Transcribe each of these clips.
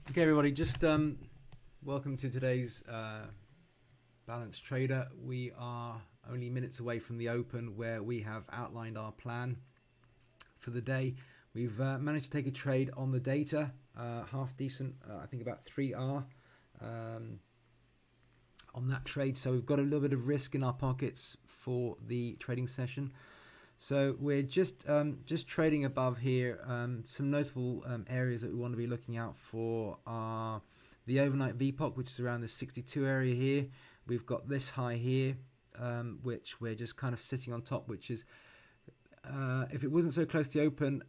Okay, everybody, just welcome to today's Balanced Trader. We are only minutes away from the open where we have outlined our plan for the day. We've managed to take a trade on the data, half decent, I think about 3R on that trade. So we've got a little bit of risk in our pockets for the trading session. So we're just trading above here. Some notable areas that we want to be looking out for are the overnight VPOC, which is around the 62 area here. We've got this high here, which we're just kind of sitting on top, which is, if it wasn't so close to the open,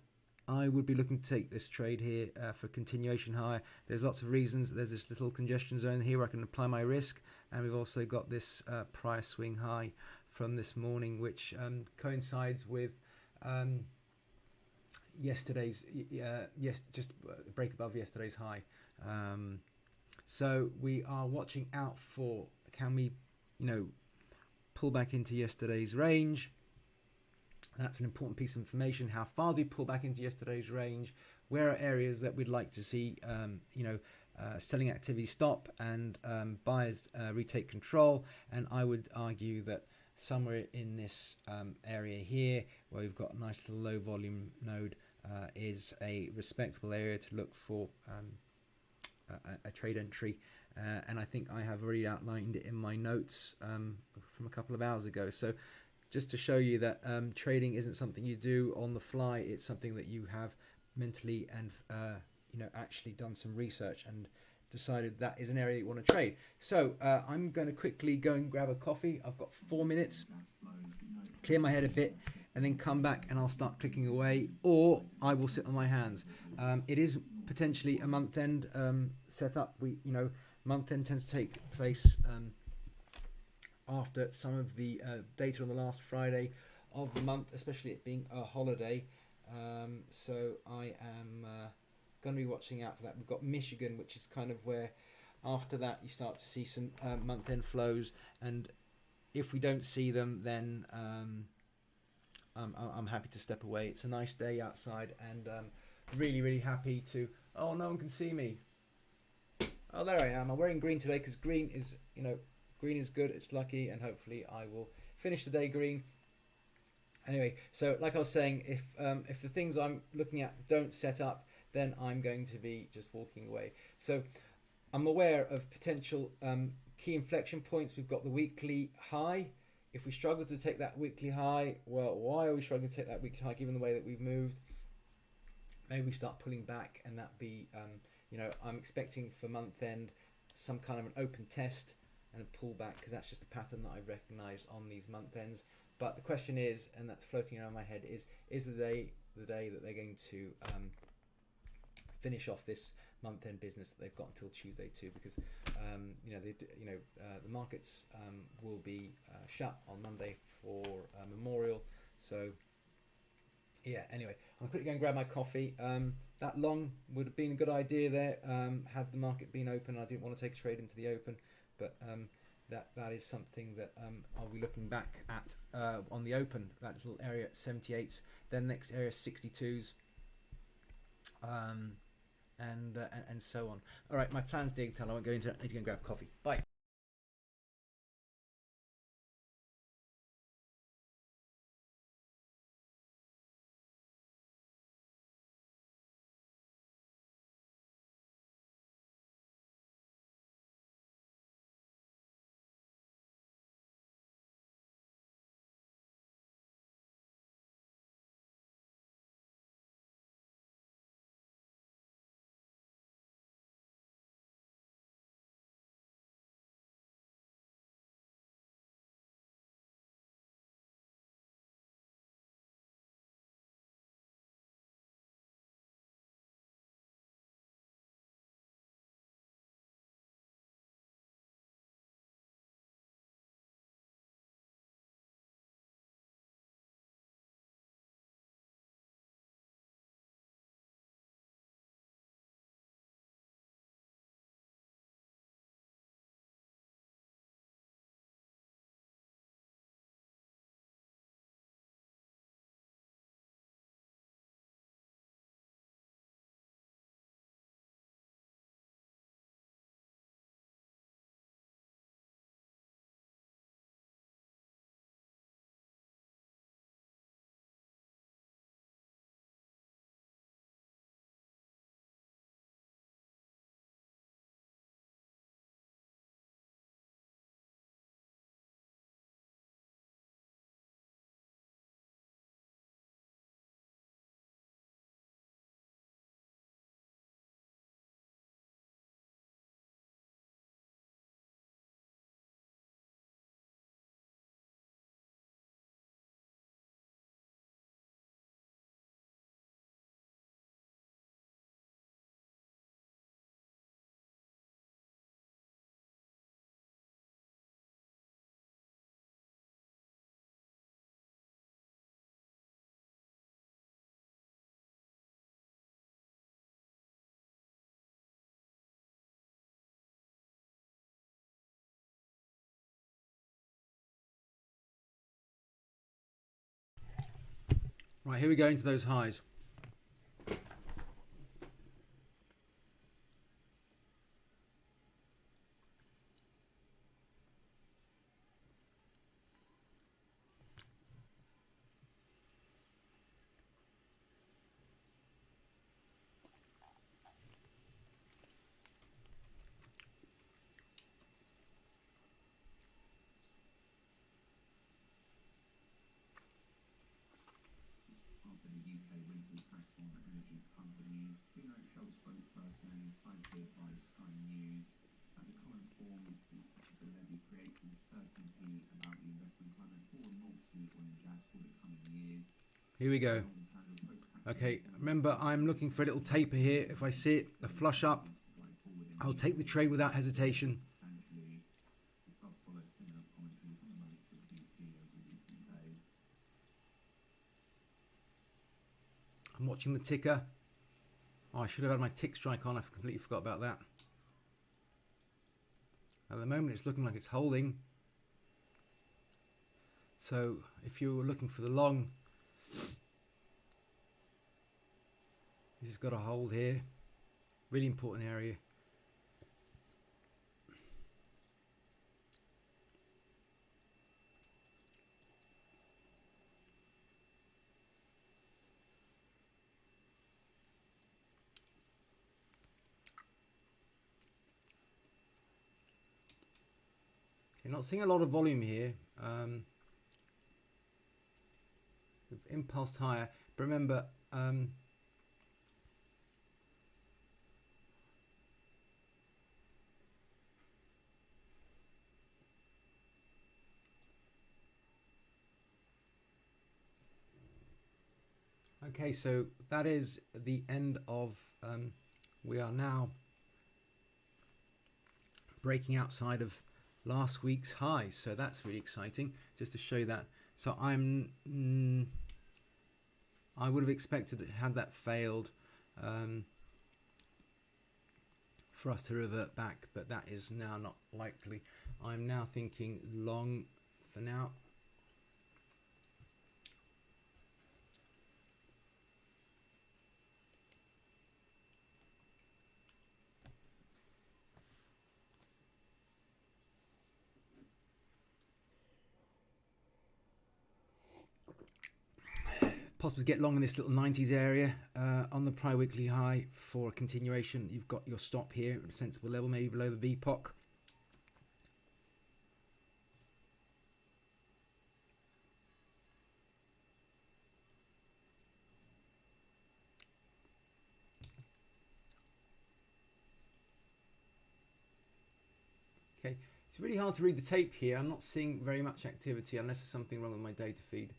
I would be looking to take this trade here for continuation high. There's lots of reasons. There's this little congestion zone here where I can apply my risk, and we've also got this price swing high from this morning, which coincides with yesterday's just a break above yesterday's high. So we are watching out for, can we pull back into yesterday's range? That's an important piece of information. How far do we pull back into yesterday's range? Where are areas that we'd like to see selling activity stop and buyers retake control? And I would argue that somewhere in this area here, where we've got a nice little low volume node, is a respectable area to look for a trade entry. And I think I have already outlined it in my notes from a couple of hours ago. So just to show you that trading isn't something you do on the fly, it's something that you have mentally and actually done some research and decided that is an area you want to trade. So I'm going to quickly go and grab a coffee. I've got 4 minutes, clear my head a bit, and then come back and I'll start clicking away, or I will sit on my hands. It is potentially a month-end setup. Month-end tends to take place after some of the data on the last Friday of the month, especially it being a holiday. So I am going to be watching out for that. We've got Michigan, which is kind of where after that you start to see some month-end flows, and if we don't see them, then I'm happy to step away. It's a nice day outside, and really happy to. Oh, no one can see me. Oh, there I am. I'm wearing green today because green is good. It's lucky, and hopefully I will finish the day green. Anyway, so like I was saying, if the things I'm looking at don't set up, then I'm going to be just walking away. So I'm aware of potential key inflection points. We've got the weekly high. If we struggle to take that weekly high, well, why are we struggling to take that weekly high given the way that we've moved? Maybe we start pulling back, and that be, I'm expecting for month end some kind of an open test and a pullback, because that's just a pattern that I've recognised on these month ends. But the question is, and that's floating around my head, is the day that they're going to finish off this month-end business that they've got until Tuesday too, because the markets will be shut on Monday for Memorial. So yeah, anyway, I'm quickly going to grab my coffee. That long would have been a good idea there had the market been open. I didn't want to take a trade into the open, but that is something that I'll be looking back at on the open. That little area at 78s, then next area 62s, and so on. All right, my plan's detailed. I won't go into it. I need to go and grab coffee. Bye. Right, here we go into those highs. Here we go. Okay, remember I'm looking for a little taper here. If I see it, a flush up, I'll take the trade without hesitation. I'm watching the ticker. Oh, I should have had my tick strike on. I completely forgot about that. At the moment, it's looking like it's holding. So if you're looking for the long, this has got a hold here. Really important area. You're not seeing a lot of volume here. We've impulsed higher, but remember, okay, so that is the end of, we are now breaking outside of last week's highs, so that's really exciting, just to show you that. So I would have expected that had that failed for us to revert back, but that is now not likely. I'm now thinking long for now. Possible to get long in this little 90s area on the prior weekly high for a continuation. You've got your stop here at a sensible level, maybe below the VPOC. Okay, it's really hard to read the tape here. I'm not seeing very much activity unless there's something wrong with my data feed.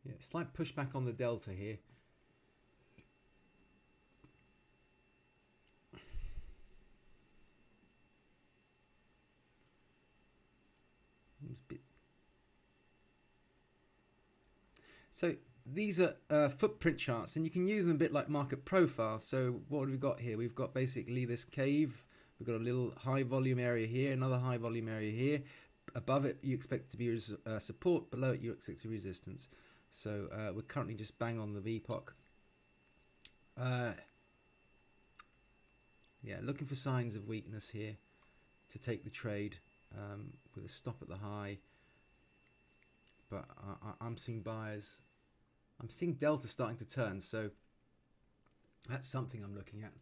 Yeah, slight pushback on the delta here. So these are footprint charts, and you can use them a bit like market profile. So what have we got here? We've got basically this cave. We've got a little high volume area here, another high volume area here. Above it, you expect to be support. Below it, you expect to be resistance. So we're currently just bang on the VPOC. Yeah, looking for signs of weakness here to take the trade with a stop at the high. But I'm seeing buyers. I'm seeing delta starting to turn, so that's something I'm looking at.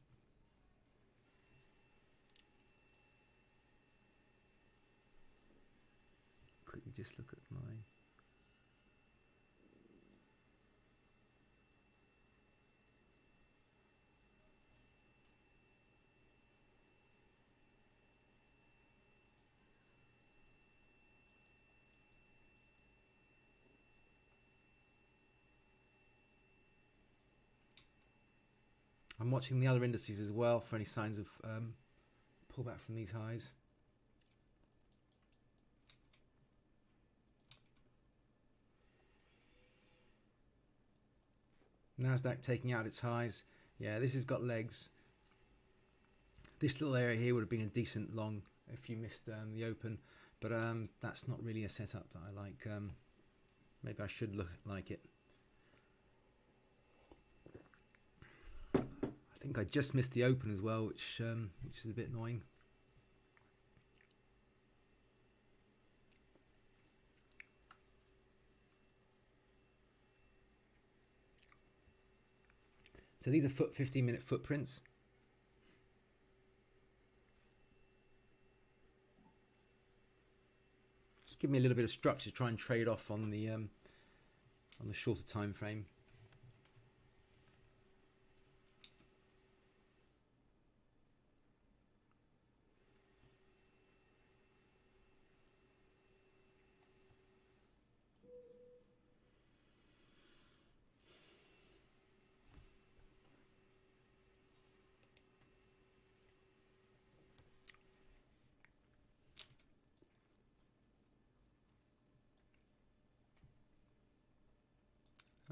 Quickly just look at my... I'm watching the other indices as well for any signs of pullback from these highs. Nasdaq taking out its highs. Yeah, this has got legs. This little area here would have been a decent long if you missed the open, but that's not really a setup that I like. Maybe I should look like it. I think I just missed the open as well, which is a bit annoying. So these are 15-minute footprints. Just give me a little bit of structure to try and trade off on the shorter time frame.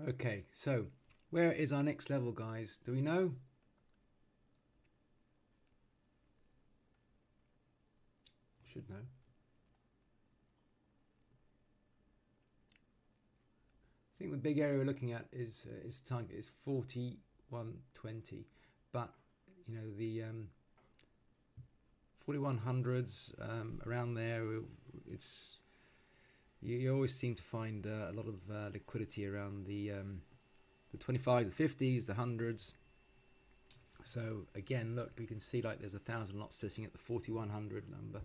Okay, so where is our next level, guys? Do we know? Should know. I think the big area we're looking at is target is 4120, but you know the 4100s around there. It's you always seem to find a lot of liquidity around the 25s, the 50s, the 100s. So again, look, we can see like there's 1,000 lots sitting at the 4100 number.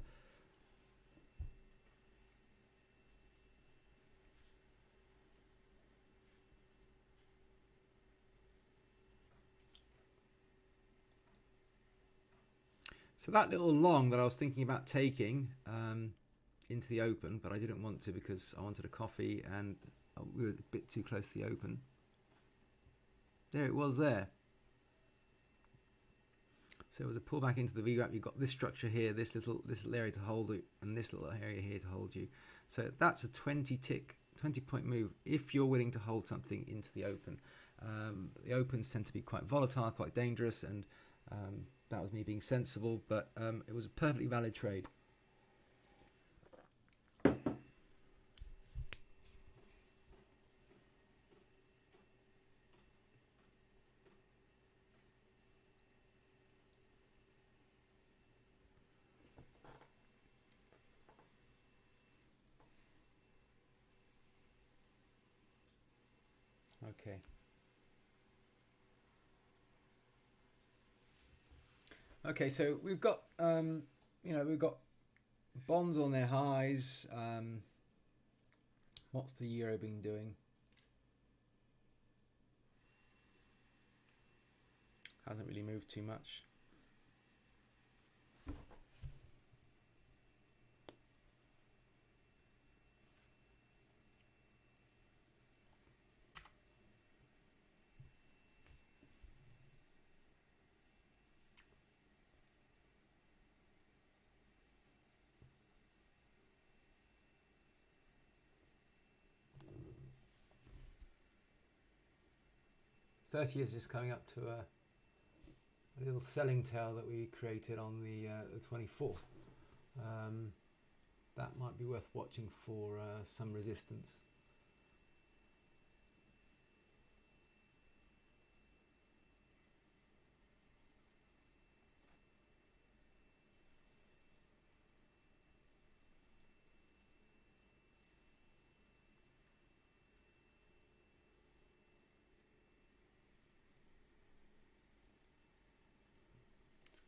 So that little long that I was thinking about taking into the open, but I didn't want to because I wanted a coffee and we were a bit too close to the open. There it was there. So it was a pullback into the VWAP. You've got this structure here, this little area to hold it, and this little area here to hold you. So that's a 20-point move if you're willing to hold something into the open. The opens tend to be quite volatile, quite dangerous, and that was me being sensible, but it was a perfectly valid trade. Okay. Okay, so we've got we've got bonds on their highs. What's the euro been doing? Hasn't really moved too much. $30 is just coming up to a little selling tail that we created on the 24th. That might be worth watching for some resistance.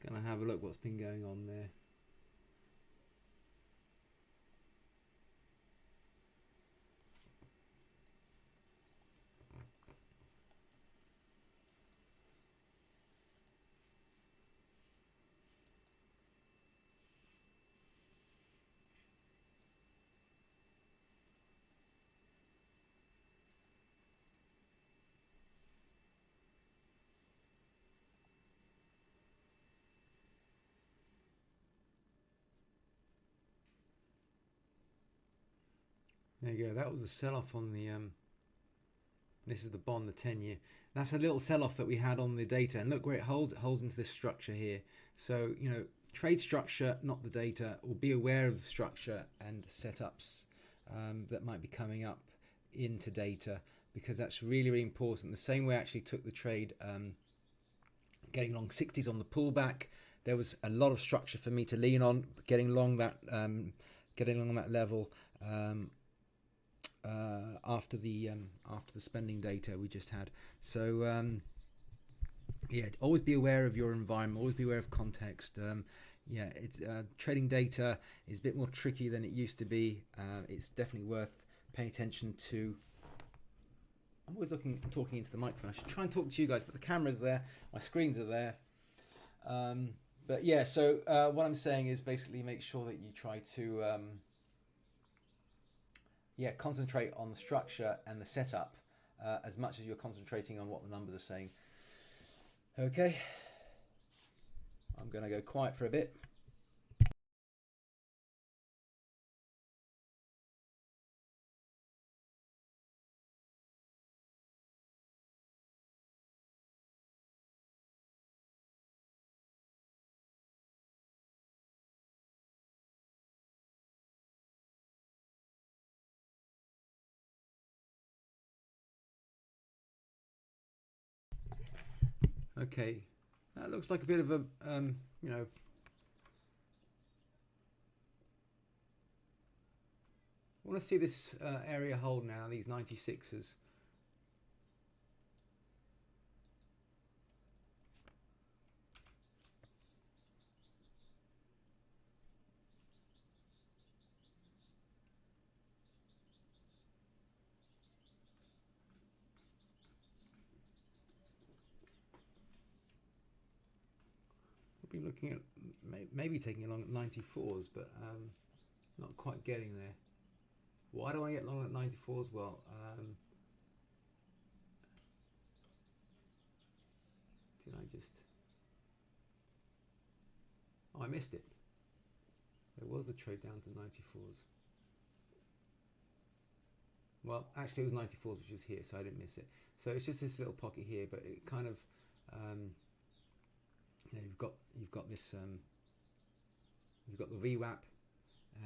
Gonna have a look what's been going on there. There you go. That was a sell-off on the This is the bond, the 10-year. That's a little sell-off that we had on the data, and look where it holds. It holds into this structure here. So, you know, trade structure, not the data, or be aware of the structure and setups that might be coming up into data, because that's really, really important. The same way I actually took the trade getting long 60s on the pullback. There was a lot of structure for me to lean on, getting along that level after the spending data we just had. So yeah, always be aware of your environment, always be aware of context. Yeah, trading data is a bit more tricky than it used to be. It's definitely worth paying attention to. I'm always talking into the microphone. I should try and talk to you guys, but the camera's there, my screens are there. But yeah, so what I'm saying is basically make sure that you try to concentrate on the structure and the setup as much as you're concentrating on what the numbers are saying. Okay, I'm going to go quiet for a bit. Okay, that looks like a bit of a, you know, I want to see this area hold now, these 96s. We'll be looking at maybe taking along at 94s, but not quite getting there. Why do I get long at 94s? Well, did I just... Oh, I missed it. There was the trade down to 94s. Well, actually it was 94s, which is here, so I didn't miss it. So it's just this little pocket here, but it kind of, you know, you've got this, you've got the VWAP,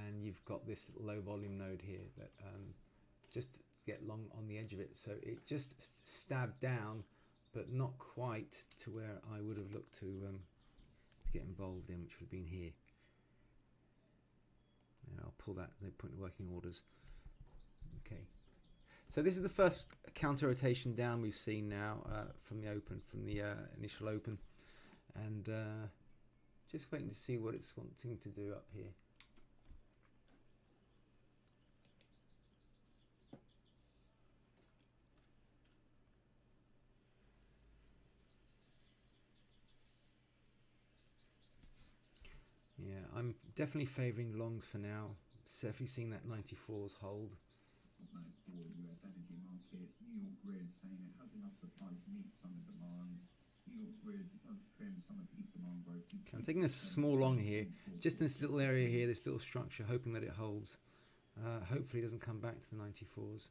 and you've got this low volume node here that just get long on the edge of it. So it just stabbed down, but not quite to where I would have looked to get involved in, which would have been here. And I'll pull that, no point in working orders. Okay. So this is the first counter rotation down we've seen now from the open, from the initial open, and just waiting to see what it's wanting to do up here. Yeah, I'm definitely favouring longs for now. Definitely seeing that 94s hold. For US energy markets, New York Grid saying it has enough supply to meet summer demand. New York Grid does trim summer peak demand growth. Okay, I'm taking a small long here, just in this little area here, this little structure, hoping that it holds. Hopefully it doesn't come back to the 94s.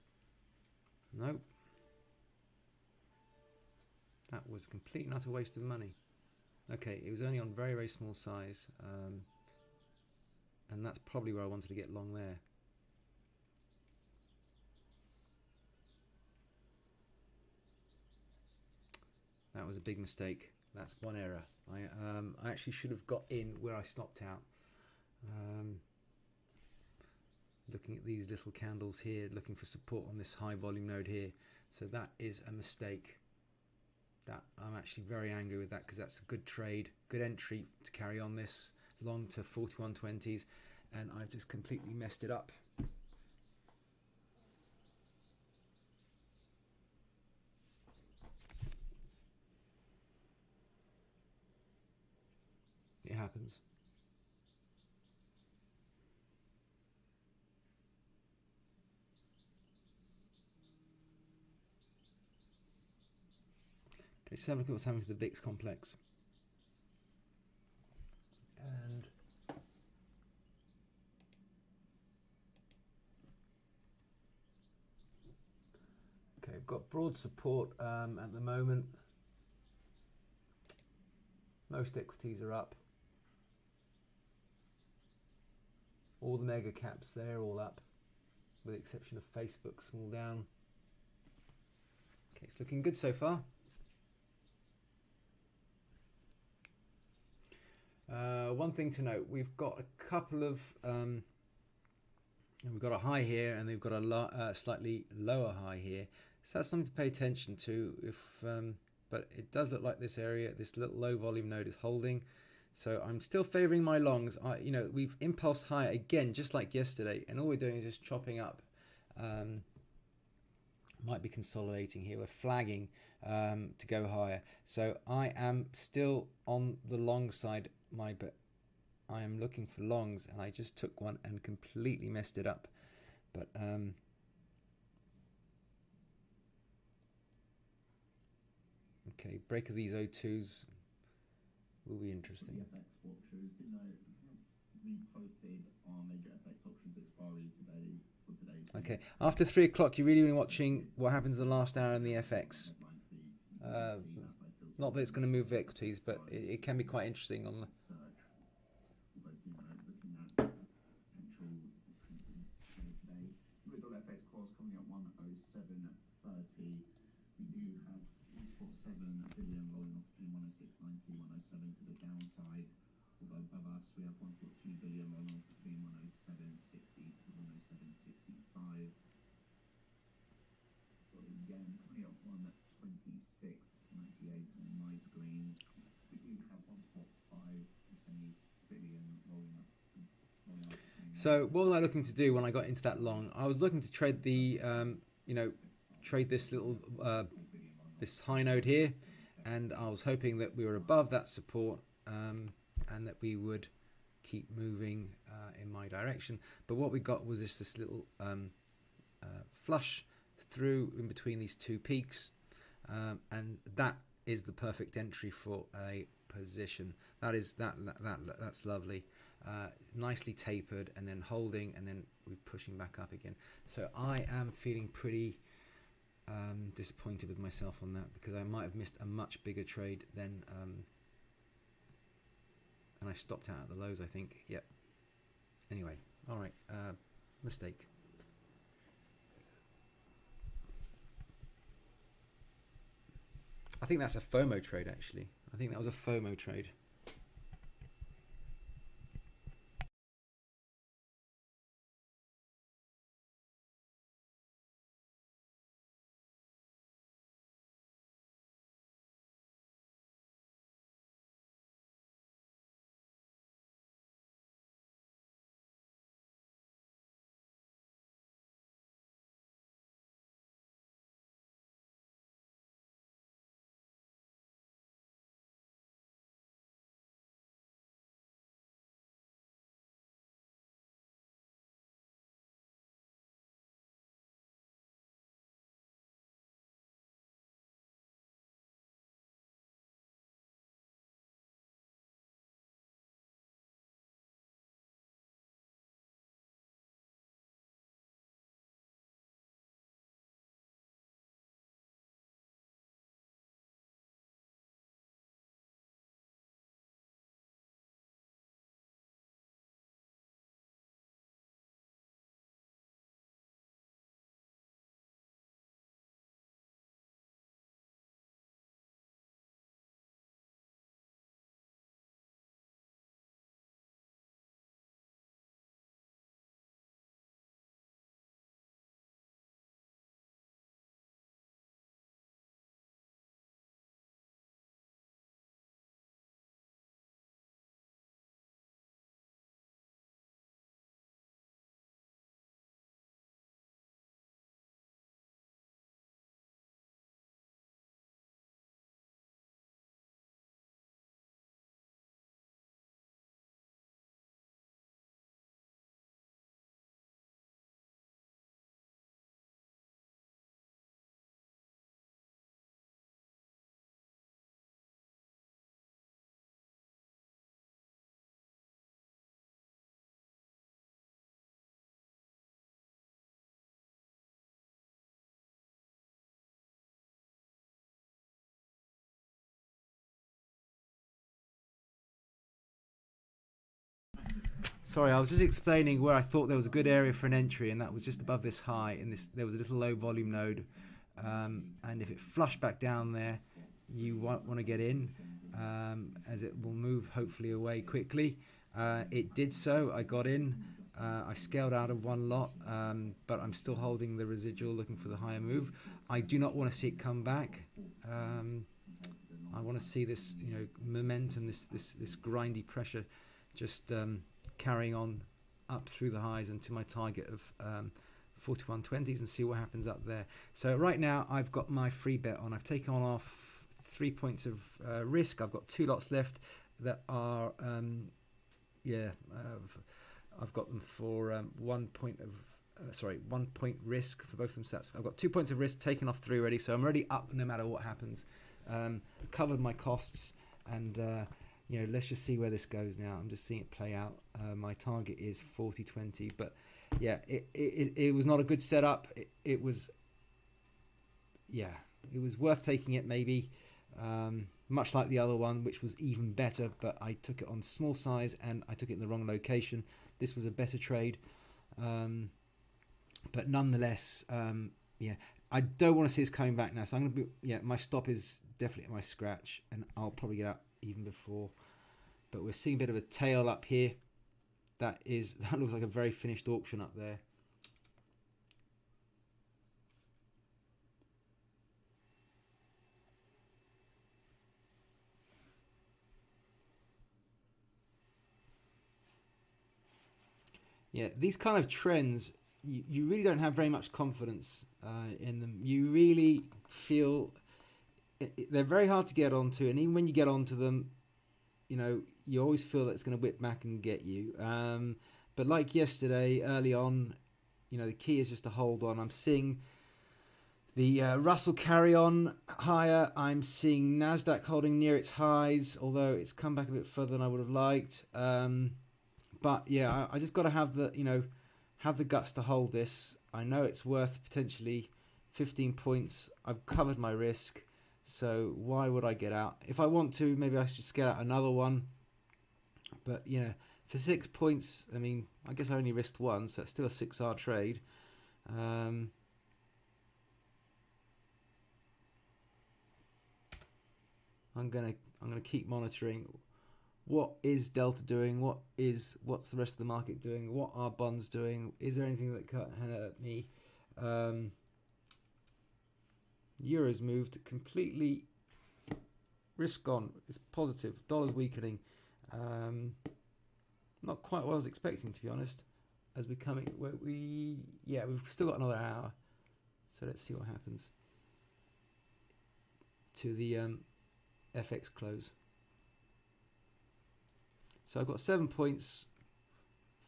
Nope. That was a complete and utter waste of money. Okay, it was only on very, very small size. And that's probably where I wanted to get long there. That was a big mistake. That's one error. I actually should have got in where I stopped out. Looking at these little candles here, looking for support on this high volume node here. So that is a mistake. That I'm actually very angry with that, because that's a good trade, good entry to carry on this long to 41.20s, and I've just completely messed it up. It happens. Okay, so have a look at what's happening to the VIX complex. And okay, we've got broad support at the moment. Most equities are up. All the mega caps, they're all up, with the exception of Facebook, small down. Okay, it's looking good so far. One thing to note, we've got a couple of, we've got a high here and we've got a slightly lower high here. So that's something to pay attention to. But it does look like this area, this little low volume node is holding. So I'm still favoring my longs. We've impulsed higher again, just like yesterday, and all we're doing is just chopping up. Might be consolidating here. We're flagging to go higher. So I am still on the long side, but I am looking for longs, and I just took one and completely messed it up. But okay, break of these O2s will be interesting. The FX watchers, didn't I have reposted our major FX options expiry today for today's. Okay, after 3 o'clock, you're really watching what happens in the last hour in the FX. Not that it's going to move equities, but it can be quite interesting on the. FX cross coming at 107.30. We do have 1.7 billion rolling off between 106.90 107 to the downside. Although above us we have 1.2 billion rolling off between 107.60 to 107.65. Again, coming up 126.98 on my screens. We do have 1.5 billion rolling up. So what was I looking to do when I got into that long? I was looking to trade the, trade this little, this high node here, and I was hoping that we were above that support and that we would keep moving in my direction. But what we got was this little flush through in between these two peaks, and that is the perfect entry for a position. That's lovely. Nicely tapered and then holding, and then we're pushing back up again. So I am feeling pretty disappointed with myself on that, because I might have missed a much bigger trade than and I stopped out at the lows, I think. Yep. Anyway, all right, mistake. I think that's a FOMO trade, actually. I think that was a FOMO trade. Sorry, I was just explaining where I thought there was a good area for an entry, and that was just above this high. And there was a little low volume node, and if it flushed back down there, you want to get in, as it will move hopefully away quickly. It did so. I got in. I scaled out of one lot, but I'm still holding the residual, looking for the higher move. I do not want to see it come back. I want to see this, momentum, this grindy pressure, just carrying on up through the highs and to my target of 41.20s and see what happens up there. So right now I've got my free bet on. I've taken off 3 points of risk. I've got 2 lots left that are I've got them for 1 point risk for both of them. So I've got 2 points of risk taken off 3 already, so I'm already up no matter what happens. Covered my costs, and let's just see where this goes now. I'm just seeing it play out. My target is 40.20, but yeah, it was not a good setup. It was worth taking it maybe. Much like the other one, which was even better, but I took it on small size and I took it in the wrong location. This was a better trade, but nonetheless, I don't want to see this coming back now. So I'm going to be, my stop is definitely at my scratch, and I'll probably get out even before. But we're seeing a bit of a tail up here. That looks like a very finished auction up there. Yeah, these kind of trends, you really don't have very much confidence in them. You really feel they're very hard to get onto, and even when you get onto them, you always feel that it's going to whip back and get you. But like yesterday, early on, the key is just to hold on. I'm seeing the Russell carry on higher. I'm seeing NASDAQ holding near its highs, although it's come back a bit further than I would have liked. But yeah, I just got to have the guts to hold this. I know it's worth potentially 15 points. I've covered my risk, so why would I get out? If I want to, maybe I should scale out another one. But for 6 points, I mean, I guess I only risked one, so it's still a 6R trade. I'm gonna keep monitoring. What is Delta doing? What's the rest of the market doing? What are bonds doing? Is there anything that can hurt me? Euro's moved completely. Risk on. It's positive. Dollar's weakening. Not quite what I was expecting, to be honest. As we're coming, we've still got another hour. So let's see what happens to the FX close. So I've got 7 points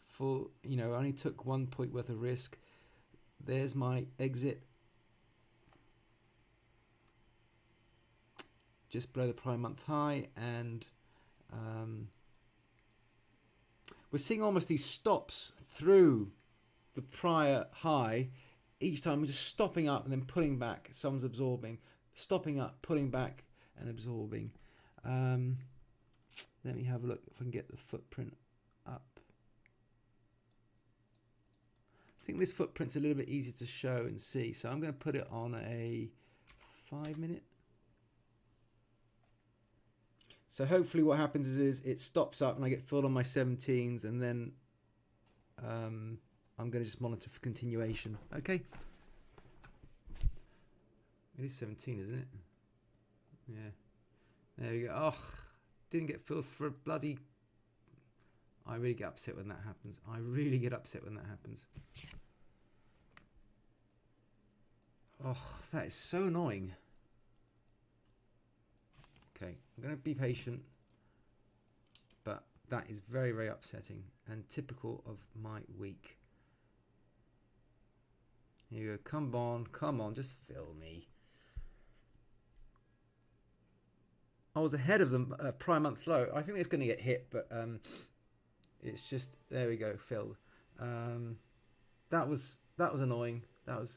full, I only took 1 point worth of risk. There's my exit. Just below the prior month high, and we're seeing almost these stops through the prior high. Each time we're just stopping up and then pulling back. Someone's absorbing, stopping up, pulling back and absorbing. Let me have a look if I can get the footprint up. I think this footprint's a little bit easier to show and see, so I'm going to put it on a 5 minute. So hopefully what happens is it stops up and I get filled on my 17s, and then I'm going to just monitor for continuation. Okay. It is 17, isn't it? Yeah. There we go. Oh, didn't get filled for a bloody... I really get upset when that happens. Oh, that is so annoying. Okay, I'm going to be patient, but that is very, very upsetting and typical of my week. Here you go. Come on, just fill me. I was ahead of the prior month low. I think it's going to get hit, but it's just, there we go, filled. That was annoying. Those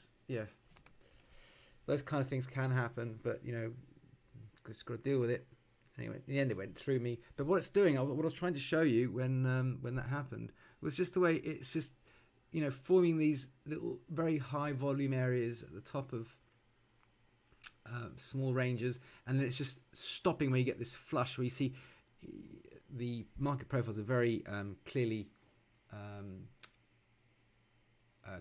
kind of things can happen, but just got to deal with it. Anyway, in the end it went through me. But what it's doing, what I was trying to show you when that happened, was just the way it's just, you know, forming these little very high volume areas at the top of small ranges, and then it's just stopping where you get this flush where you see the market profiles are very clearly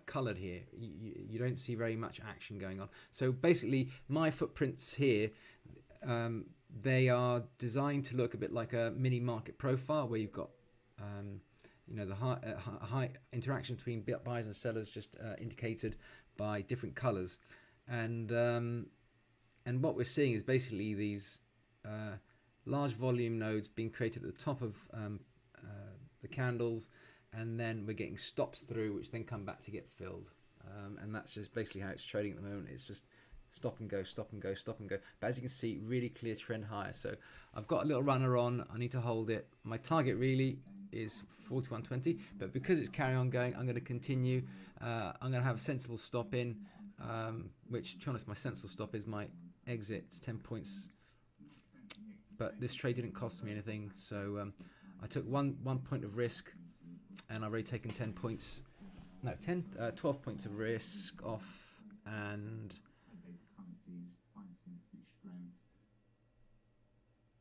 coloured here. You don't see very much action going on. So basically, my footprints here, they are designed to look a bit like a mini market profile where you've got you know, the high interaction between buyers and sellers just indicated by different colours, and what we're seeing is basically these large volume nodes being created at the top of the candles, and then we're getting stops through, which then come back to get filled, and that's just basically how it's trading at the moment. It's just stop and go, stop and go, stop and go. But as you can see, really clear trend higher. So I've got a little runner on. I need to hold it. My target really is 41.20, but because it's carrying on going, I'm going to continue. I'm going to have a sensible stop in, which, to be honest, my sensible stop is my exit. It's 10 points. But this trade didn't cost me anything, so I took one point of risk, and I've already taken 10 points. No, 12 points of risk off, and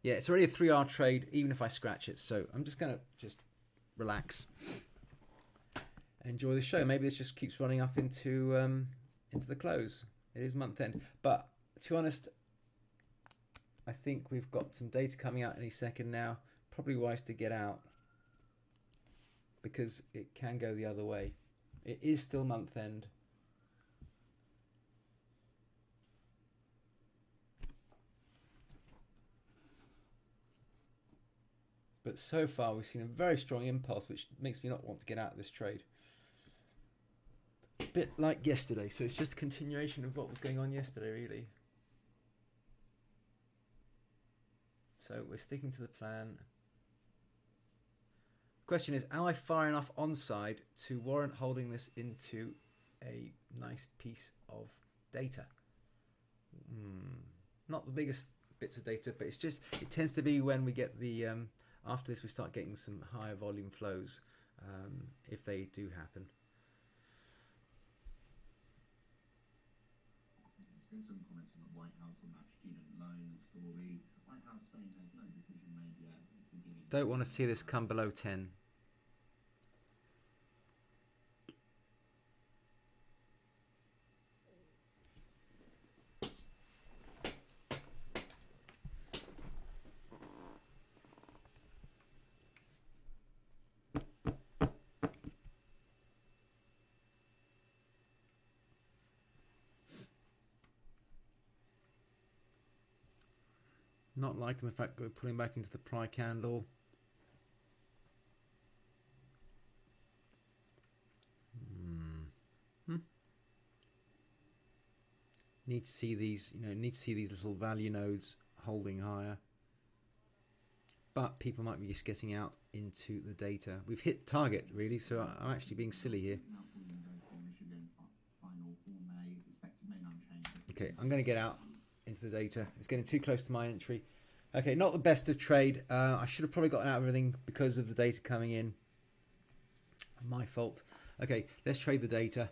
yeah, it's already a 3R trade, even if I scratch it. So I'm just going to just relax, enjoy the show. Maybe this just keeps running up into the close. It is month end, but to be honest, I think we've got some data coming out any second now. Probably wise to get out because it can go the other way. It is still month end. But so far we've seen a very strong impulse, which makes me not want to get out of this trade. A bit like yesterday, so it's just a continuation of what was going on yesterday, really. So we're sticking to the plan. Question is, am I far enough onside to warrant holding this into a nice piece of data? Not the biggest bits of data, but it's just, it tends to be when we get the, after this we start getting some higher volume flows, if they do happen. There's been some comments from the White House on that student loan story. White House saying there's no decision made yet. Don't want to see this come below 10. Not liking the fact that we're pulling back into the pry candle. Need to see these, need to see these little value nodes holding higher. But people might be just getting out into the data. We've hit target, really, so I'm actually being silly here. Okay, I'm going to get out into the data. It's getting too close to my entry. Okay, not the best of trade. I should have probably gotten out of everything because of the data coming in. My fault. Okay, let's trade the data.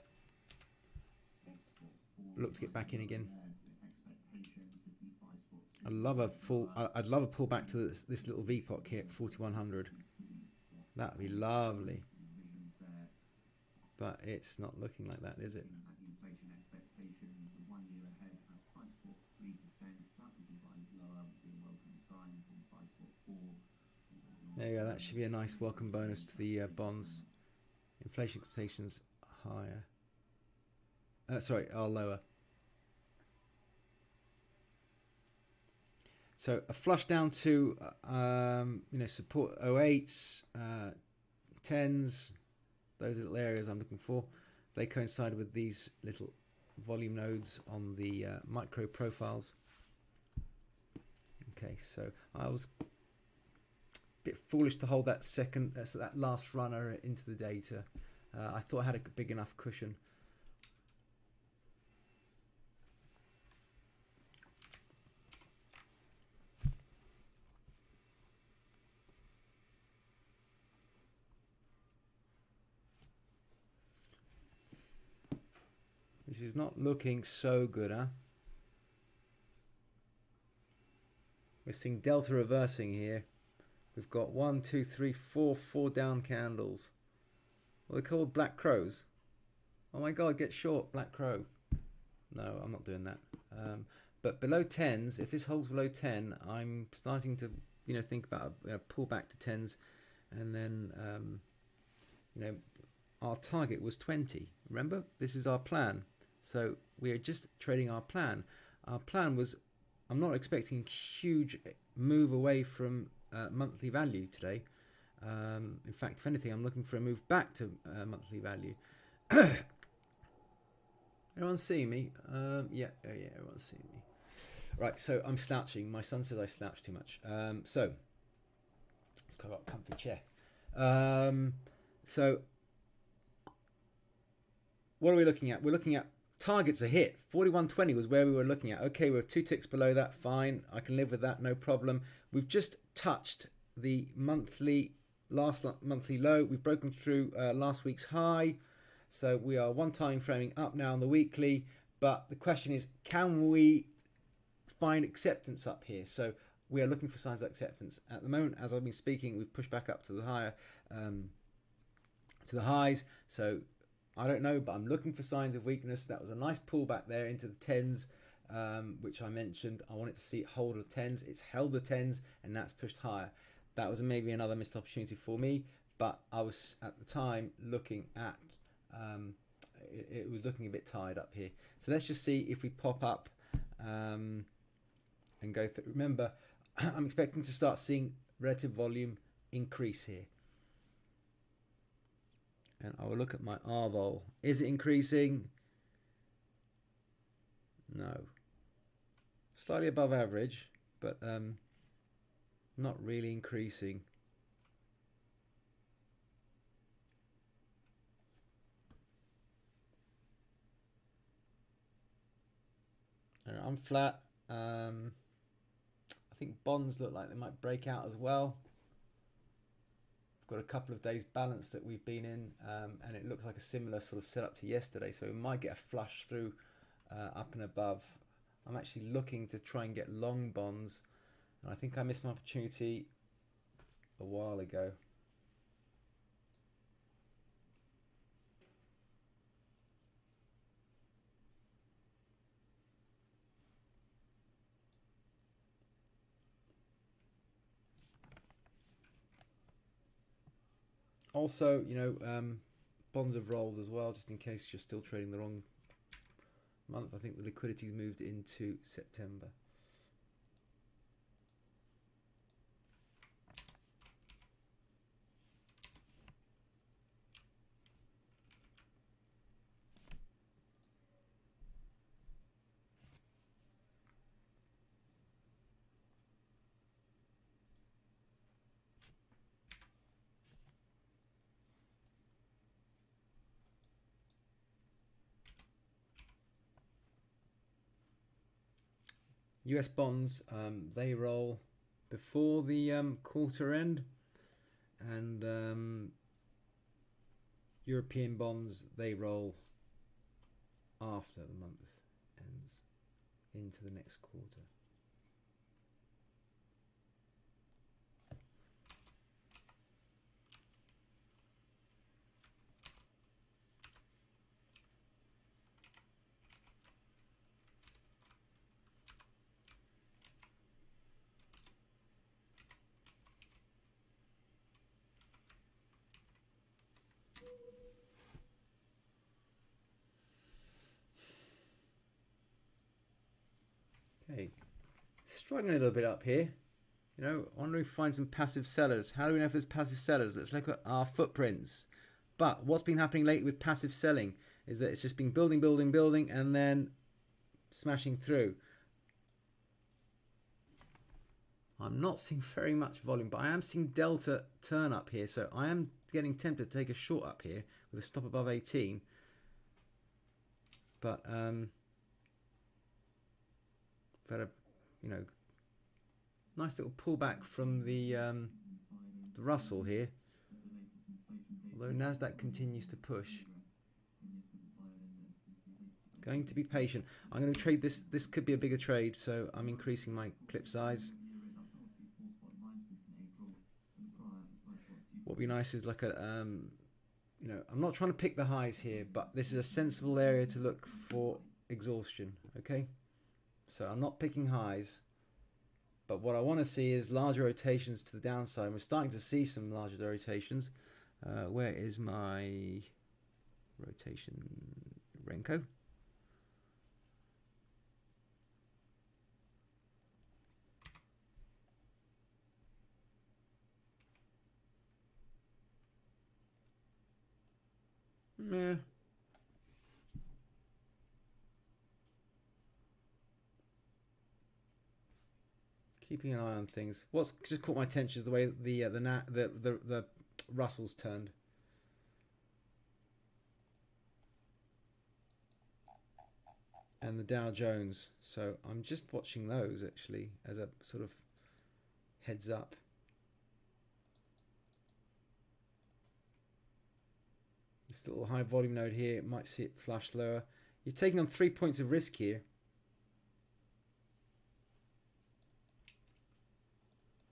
Look to get back in again. I'd love a pullback to this little VPOC here at 4100. That'd be lovely. But it's not looking like that, is it? There you go. That should be a nice welcome bonus to the bonds. Inflation expectations higher. Sorry, are lower. So a flush down to support 08s, 10s. Those little areas I'm looking for. They coincide with these little volume nodes on the micro profiles. Okay, so I was a bit foolish to hold that that last runner into the data. I thought I had a big enough cushion. This is not looking so good, huh? We're seeing delta reversing here. We've got 1, 2, 3, 4 down candles. Well, they're called black crows. Oh my god, get short, black crow. No, I'm not doing that. But below 10s, if this holds below 10, I'm starting to, think about a pull back to 10s, and then, our target was 20. Remember, this is our plan. So we are just trading our plan. Our plan was, I'm not expecting huge move away from monthly value today. In fact, if anything, I'm looking for a move back to monthly value. Everyone see me? Yeah, everyone's seeing me. Right, so I'm slouching. My son says I slouch too much. So let's go up comfy chair. So what are we looking at? We're looking at targets are hit. 41.20 was where we were looking at. Okay, we're 2 ticks below that. Fine, I can live with that. No problem. We've just touched the last monthly low. We've broken through last week's high. So we are one time framing up now on the weekly. But the question is, can we find acceptance up here? So we are looking for signs of acceptance. At the moment, as I've been speaking, we've pushed back up to the higher, to the highs. So I don't know, but I'm looking for signs of weakness. That was a nice pullback there into the 10s, which I mentioned. I wanted to see it hold the 10s. It's held the 10s, and that's pushed higher. That was maybe another missed opportunity for me, but I was at the time looking at, it was looking a bit tied up here. So let's just see if we pop up and go through. Remember, I'm expecting to start seeing relative volume increase here. And I will look at my R-vol. Is it increasing? No. Slightly above average, but not really increasing. And I'm flat. I think bonds look like they might break out as well. Got a couple of days balance that we've been in, and it looks like a similar sort of setup to yesterday, so we might get a flush through up and above. I'm actually looking to try and get long bonds, and I think I missed my opportunity a while ago. Also, bonds have rolled as well, just in case you're still trading the wrong month. I think the liquidity's moved into September. US bonds, they roll before the quarter end, and European bonds, they roll after the month ends into the next quarter. Okay, struggling a little bit up here. I wonder if we find some passive sellers. How do we know if there's passive sellers? Let's look at our footprints. But what's been happening lately with passive selling is that it's just been building, and then smashing through. I'm not seeing very much volume, but I am seeing delta turn up here. So I am getting tempted to take a short up here with a stop above 18. But got a, nice little pullback from the Russell here. Although Nasdaq continues to push. Going to be patient. I'm going to trade this. This could be a bigger trade, so I'm increasing my clip size. What would be nice is like a, you know, I'm not trying to pick the highs here, but this is a sensible area to look for exhaustion, okay? So I'm not picking highs, but what I want to see is larger rotations to the downside. We're starting to see some larger rotations. Where is my rotation Renko? Meh. Keeping an eye on things. What's just caught my attention is the way the Russells turned. And the Dow Jones. So I'm just watching those actually as a sort of heads up. This little high volume node here, might see it flush lower. You're taking on 3 points of risk here.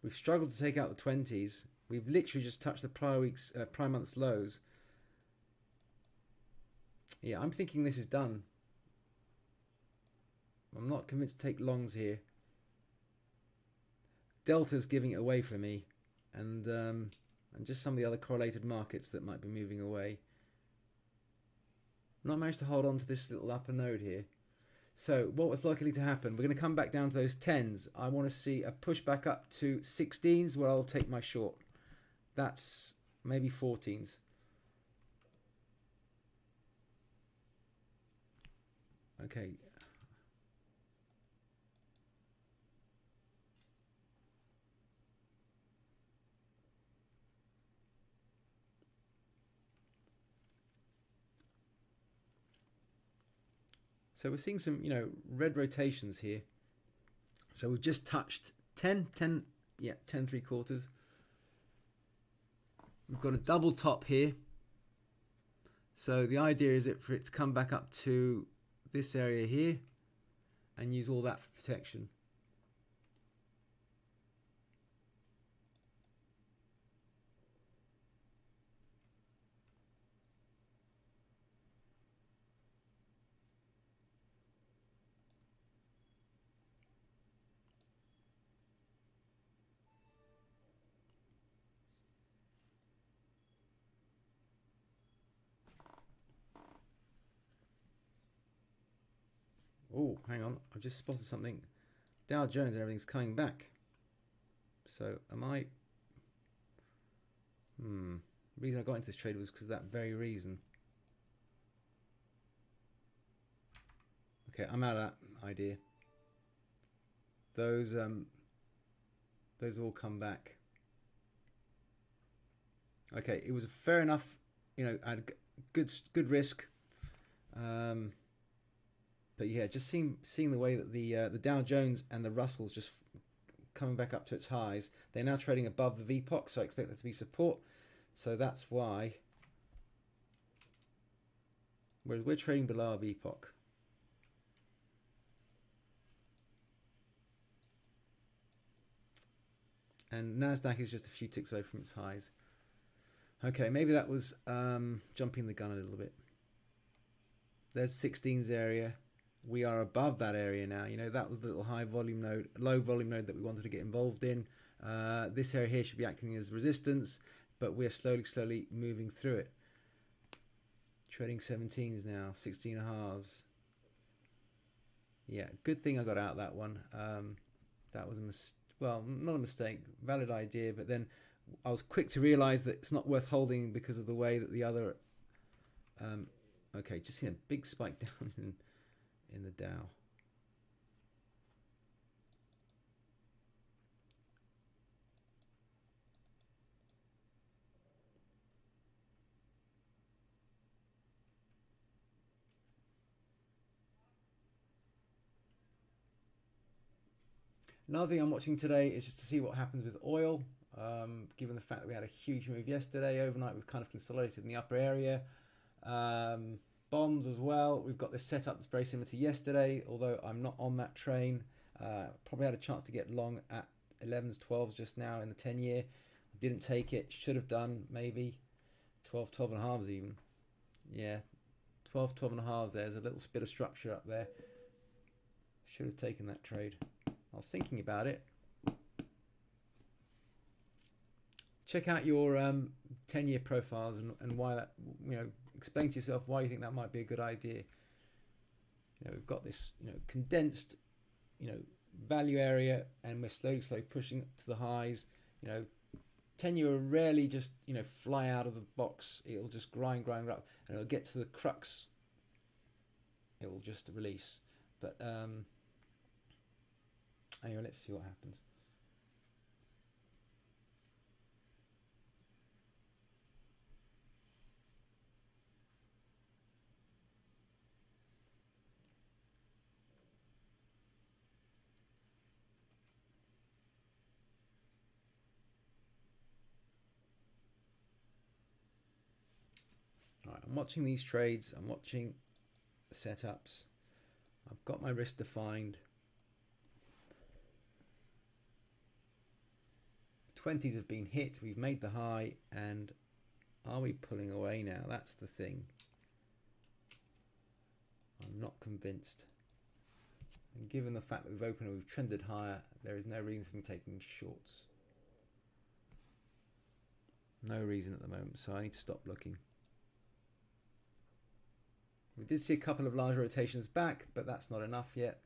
We've struggled to take out the 20s. We've literally just touched the prior month's lows. Yeah, I'm thinking this is done. I'm not convinced to take longs here. Delta's giving it away for me, and just some of the other correlated markets that might be moving away. Not managed to hold on to this little upper node here. So what was likely to happen? We're going to come back down to those 10s. I want to see a push back up to 16s where I'll take my short. That's maybe 14s. Okay. So we're seeing some, you know, red rotations here. So we've just touched 10, 10, yeah, 10 3/4. We've got a double top here. So the idea is for it to come back up to this area here and use all that for protection. Oh, hang on. I've just spotted something. Dow Jones and everything's coming back. So am I... The reason I got into this trade was because of that very reason. Okay, I'm out of that idea. Those all come back. Okay, it was a fair enough, you know, I had good risk. But yeah, just seeing the way that the Dow Jones and the Russell's just coming back up to its highs. They're now trading above the VPOC, so I expect that to be support. So that's why. Whereas we're trading below our VPOC. And Nasdaq is just a few ticks away from its highs. Okay, maybe that was jumping the gun a little bit. There's 16's area. We are above that area now. You know, that was the little high volume node, low volume node that we wanted to get involved in. This area here should be acting as resistance, but we're slowly moving through it. Trading 17s now, 16 and a halves. Yeah, good thing I got out that one. That was well, not a mistake, valid idea, but then I was quick to realize that it's not worth holding because of the way that the other... okay, just seen a big spike down in the Dow. Another thing I'm watching today is just to see what happens with oil. Given the fact that we had a huge move yesterday, overnight we've kind of consolidated in the upper area. bonds as well. We've got this setup that's very similar to yesterday, although I'm not on that train. Probably had a chance to get long at 11s, 12s just now in the 10-year. I didn't take it. Should have done maybe 12, 12 and a halves even. Yeah, 12, 12 and a halves. There's a little bit of structure up there. Should have taken that trade. I was thinking about it. Check out your 10-year profiles and why that, explain to yourself why you think that might be a good idea. We've got this, condensed, value area, and we're slowly pushing to the highs. 10-year will rarely just, fly out of the box. It'll just grind up, and it'll get to the crux. It will just release. But anyway, let's see what happens. All right, I'm watching these trades. I'm watching the setups. I've got my risk defined. 20s have been hit. We've made the high, and are we pulling away now? That's the thing. I'm not convinced. And given the fact that we've opened and we've trended higher, there is no reason for me taking shorts. No reason at the moment, so I need to stop looking. We did see a couple of large rotations back, but that's not enough yet.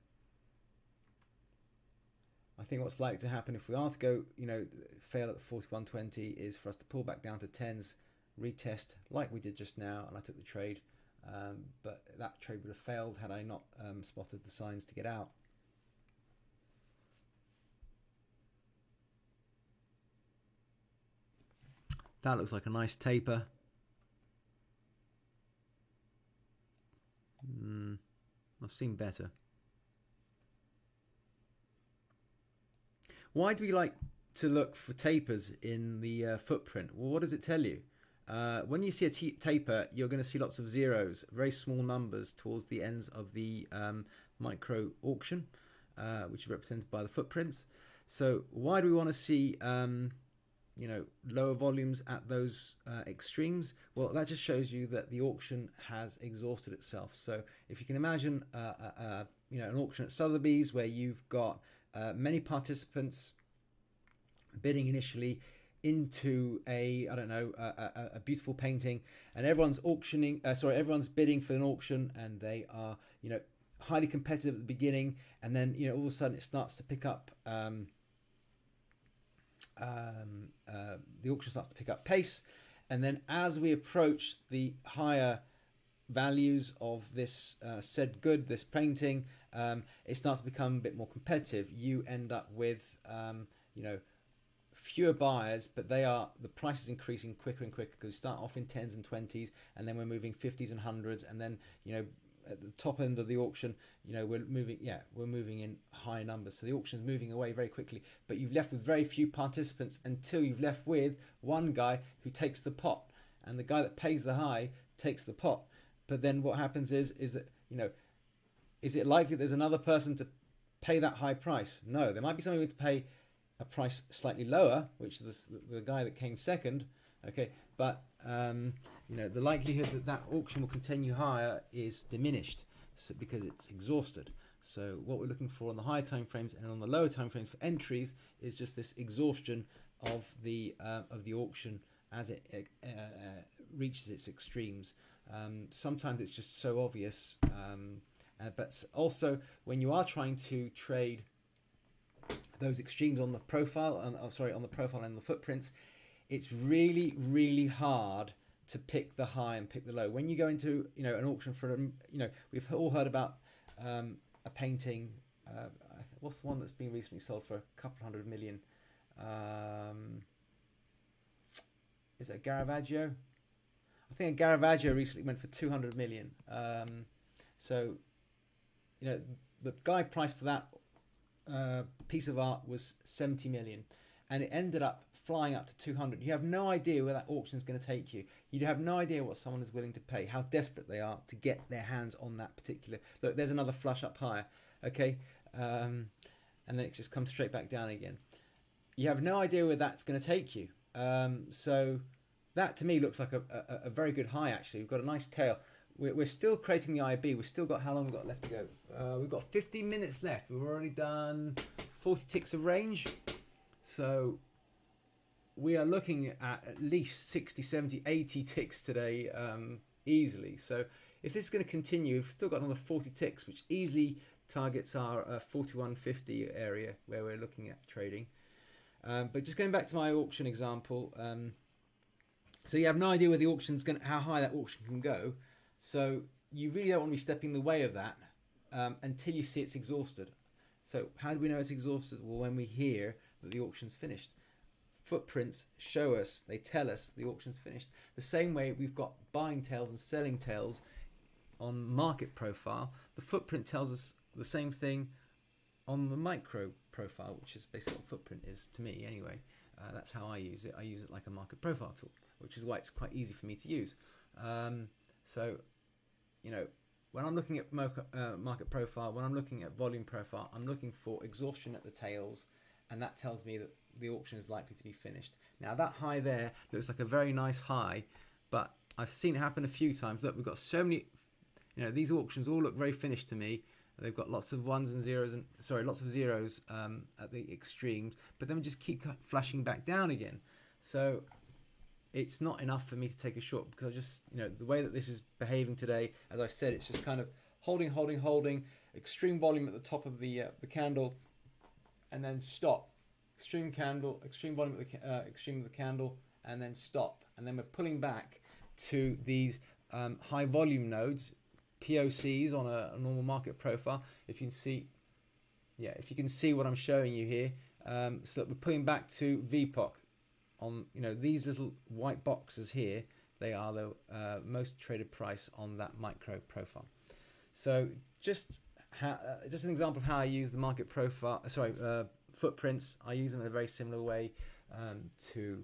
I think what's likely to happen if we are to go, fail at the 41.20 is for us to pull back down to 10s, retest like we did just now, and I took the trade. But that trade would have failed had I not spotted the signs to get out. That looks like a nice taper. I've seen better. Why do we like to look for tapers in the footprint? Well, what does it tell you? When you see a taper, you're going to see lots of zeros, very small numbers towards the ends of the micro auction, which is represented by the footprints. So why do we want to see lower volumes at those extremes? Well, that just shows you that the auction has exhausted itself. So if you can imagine an auction at Sotheby's where you've got many participants bidding initially into a beautiful painting, and everyone's bidding for an auction, and they are highly competitive at the beginning, and then all of a sudden it starts to pick up. The auction starts to pick up pace, and then as we approach the higher values of this said good, this painting, it starts to become a bit more competitive. You end up with fewer buyers, but the price is increasing quicker and quicker because we start off in 10s and 20s, and then we're moving 50s and 100s, and then at the top end of the auction, we're moving in high numbers. So the auction is moving away very quickly, but you've left with very few participants until you've left with one guy who takes the pot, and the guy that pays the high takes the pot. But then what happens is that is it likely there's another person to pay that high price? No, there might be someone to pay a price slightly lower, which is the guy that came second. Okay, but the likelihood that auction will continue higher is diminished because it's exhausted. So what we're looking for on the higher time frames and on the lower time frames for entries is just this exhaustion of the auction as it reaches its extremes. Sometimes it's just so obvious, but also when you are trying to trade those extremes on the profile, on the profile and the footprints, it's really, really hard to pick the high and pick the low. When you go into an auction for we've all heard about a painting. What's the one that's been recently sold for a couple $100 million? Is it a Caravaggio? I think a Caravaggio recently went for 200 million. So the guy price for that piece of art was 70 million, and it ended up flying up to 200. You have no idea where that auction is going to take you. You have no idea what someone is willing to pay, how desperate they are to get their hands on that particular. Look, there's another flush up higher, okay, and then it just comes straight back down again. You have no idea where that's going to take you. So that to me looks like a very good high. Actually, we've got a nice tail. We're still creating the IB. We've still got, how long we've got left to go? We've got 15 minutes left. We've already done 40 ticks of range. So we are looking at least 60, 70, 80 ticks today easily. So if this is going to continue, we've still got another 40 ticks, which easily targets our 4150 area where we're looking at trading. But just going back to my auction example, so you have no idea where the auction's going, how high that auction can go. So you really don't want to be stepping in the way of that until you see it's exhausted. So how do we know it's exhausted? Well, when we hear that the auction's finished. Footprints show us, they tell us the auction's finished. The same way we've got buying tails and selling tails on market profile, the footprint tells us the same thing on the micro profile, which is basically what footprint is to me anyway. That's how I use it. I use it like a market profile tool, which is why it's quite easy for me to use. So, you know, when I'm looking at market profile, when I'm looking at volume profile, I'm looking for exhaustion at the tails, and that tells me that the auction is likely to be finished. Now that high there looks like a very nice high, but I've seen it happen a few times. Look, we've got so many, you know, these auctions all look very finished to me. They've got lots of ones and zeros, and lots of zeros at the extremes, but then we just keep flashing back down again. So it's not enough for me to take a short, because I just, you know, the way that this is behaving today, as I've said, it's just kind of holding, extreme volume at the top of the candle, and then stop. Extreme candle, extreme volume at the extreme of the candle, and then stop. And then we're pulling back to these high volume nodes, POCs on a normal market profile. If you can see, yeah, if you can see what I'm showing you here, so that we're pulling back to VPOC on, you know, these little white boxes here. They are the most traded price on that micro profile. So just an example of how I use the market profile. Footprints. I use them in a very similar way to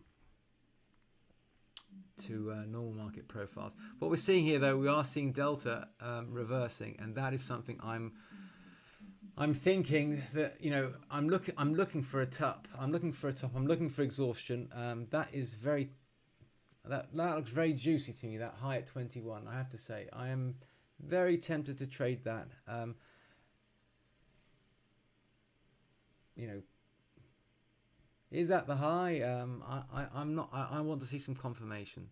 normal market profiles. What we're seeing here, though, we are seeing delta reversing, and that is something I'm thinking that, you know, I'm looking for a top. I'm looking for exhaustion. That looks very juicy to me. That high at 21. I have to say, I am very tempted to trade that. You know, is that the high? I'm not. I want to see some confirmation.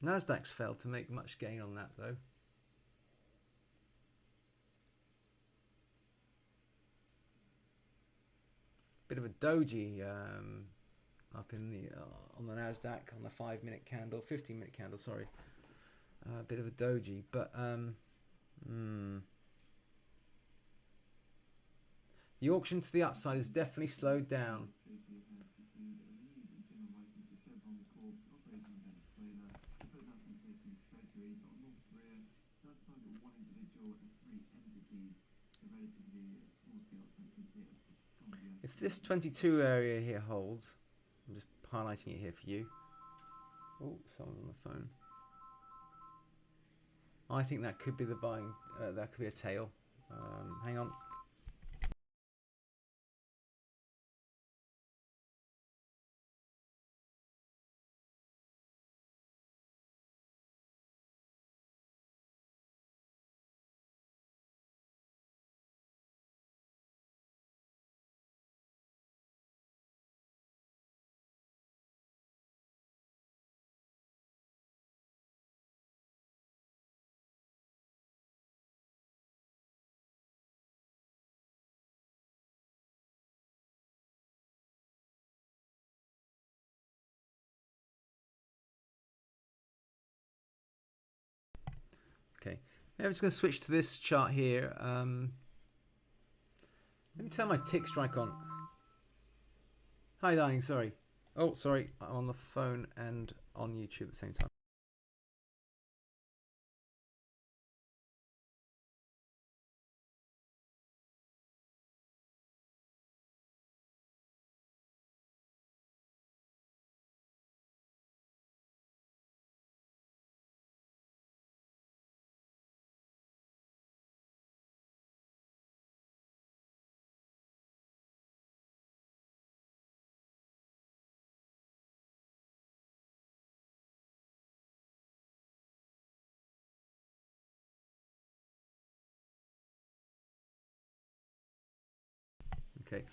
Nasdaq's failed to make much gain on that, though. Bit of a doji up in the on the Nasdaq on the 5-minute candle, 15-minute candle. Sorry, a bit of a doji, but the auction to the upside is definitely slowed down. If this 22 area here holds, I'm just highlighting it here for you. Oh, someone's on the phone. I think that could be the buying, that could be a tail. Hang on. Okay, I'm just going to switch to this chart here. Let me turn my tick strike on. Hi, darling. Sorry. Oh, sorry. I'm on the phone and on YouTube at the same time. Okay.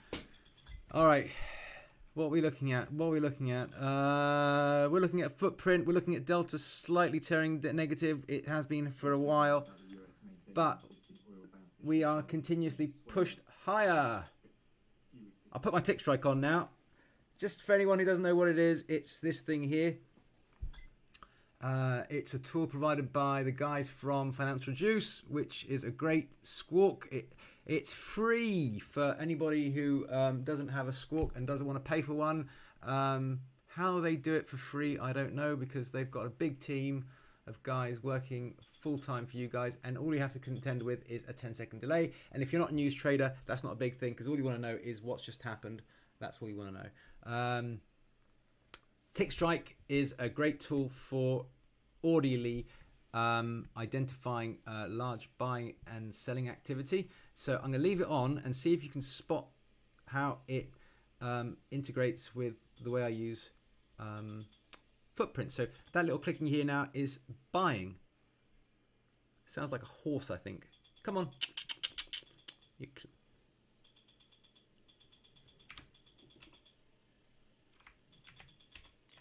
All right. What are we looking at? We're looking at footprint. We're looking at delta slightly turning negative. It has been for a while, but we are continuously pushed higher. I'll put my tick strike on now. Just for anyone who doesn't know what it is, it's this thing here. It's a tool provided by the guys from Financial Juice, which is a great squawk. It's free for anybody who doesn't have a squawk and doesn't want to pay for one. How they do it for free, I don't know, because they've got a big team of guys working full-time for you guys, and all you have to contend with is a 10-second delay. And if you're not a news trader, that's not a big thing, because all you want to know is what's just happened. That's all you want to know. Tick Strike is a great tool for orderly identifying large buying and selling activity. So I'm going to leave it on and see if you can spot how it integrates with the way I use footprint. So that little clicking here now is buying. Sounds like a horse, I think. Come on.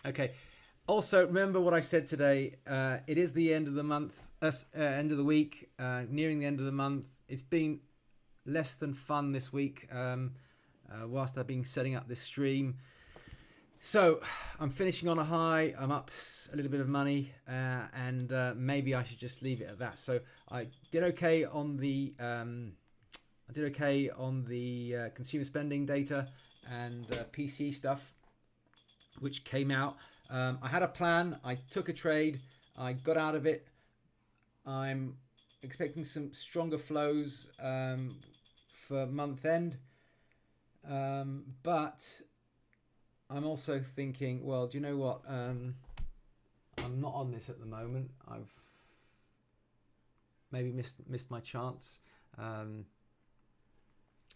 Okay. Also, remember what I said today. It is the end of the month, end of the week, nearing the end of the month. It's been less than fun this week whilst I've been setting up this stream. So I'm finishing on a high. I'm up a little bit of money, and maybe I should just leave it at that. So I did okay on the consumer spending data and PC stuff, which came out. I had a plan. I took a trade. I got out of it. I'm expecting some stronger flows for month end, but I'm also thinking, well, do you know what? I'm not on this at the moment. I've maybe missed my chance, and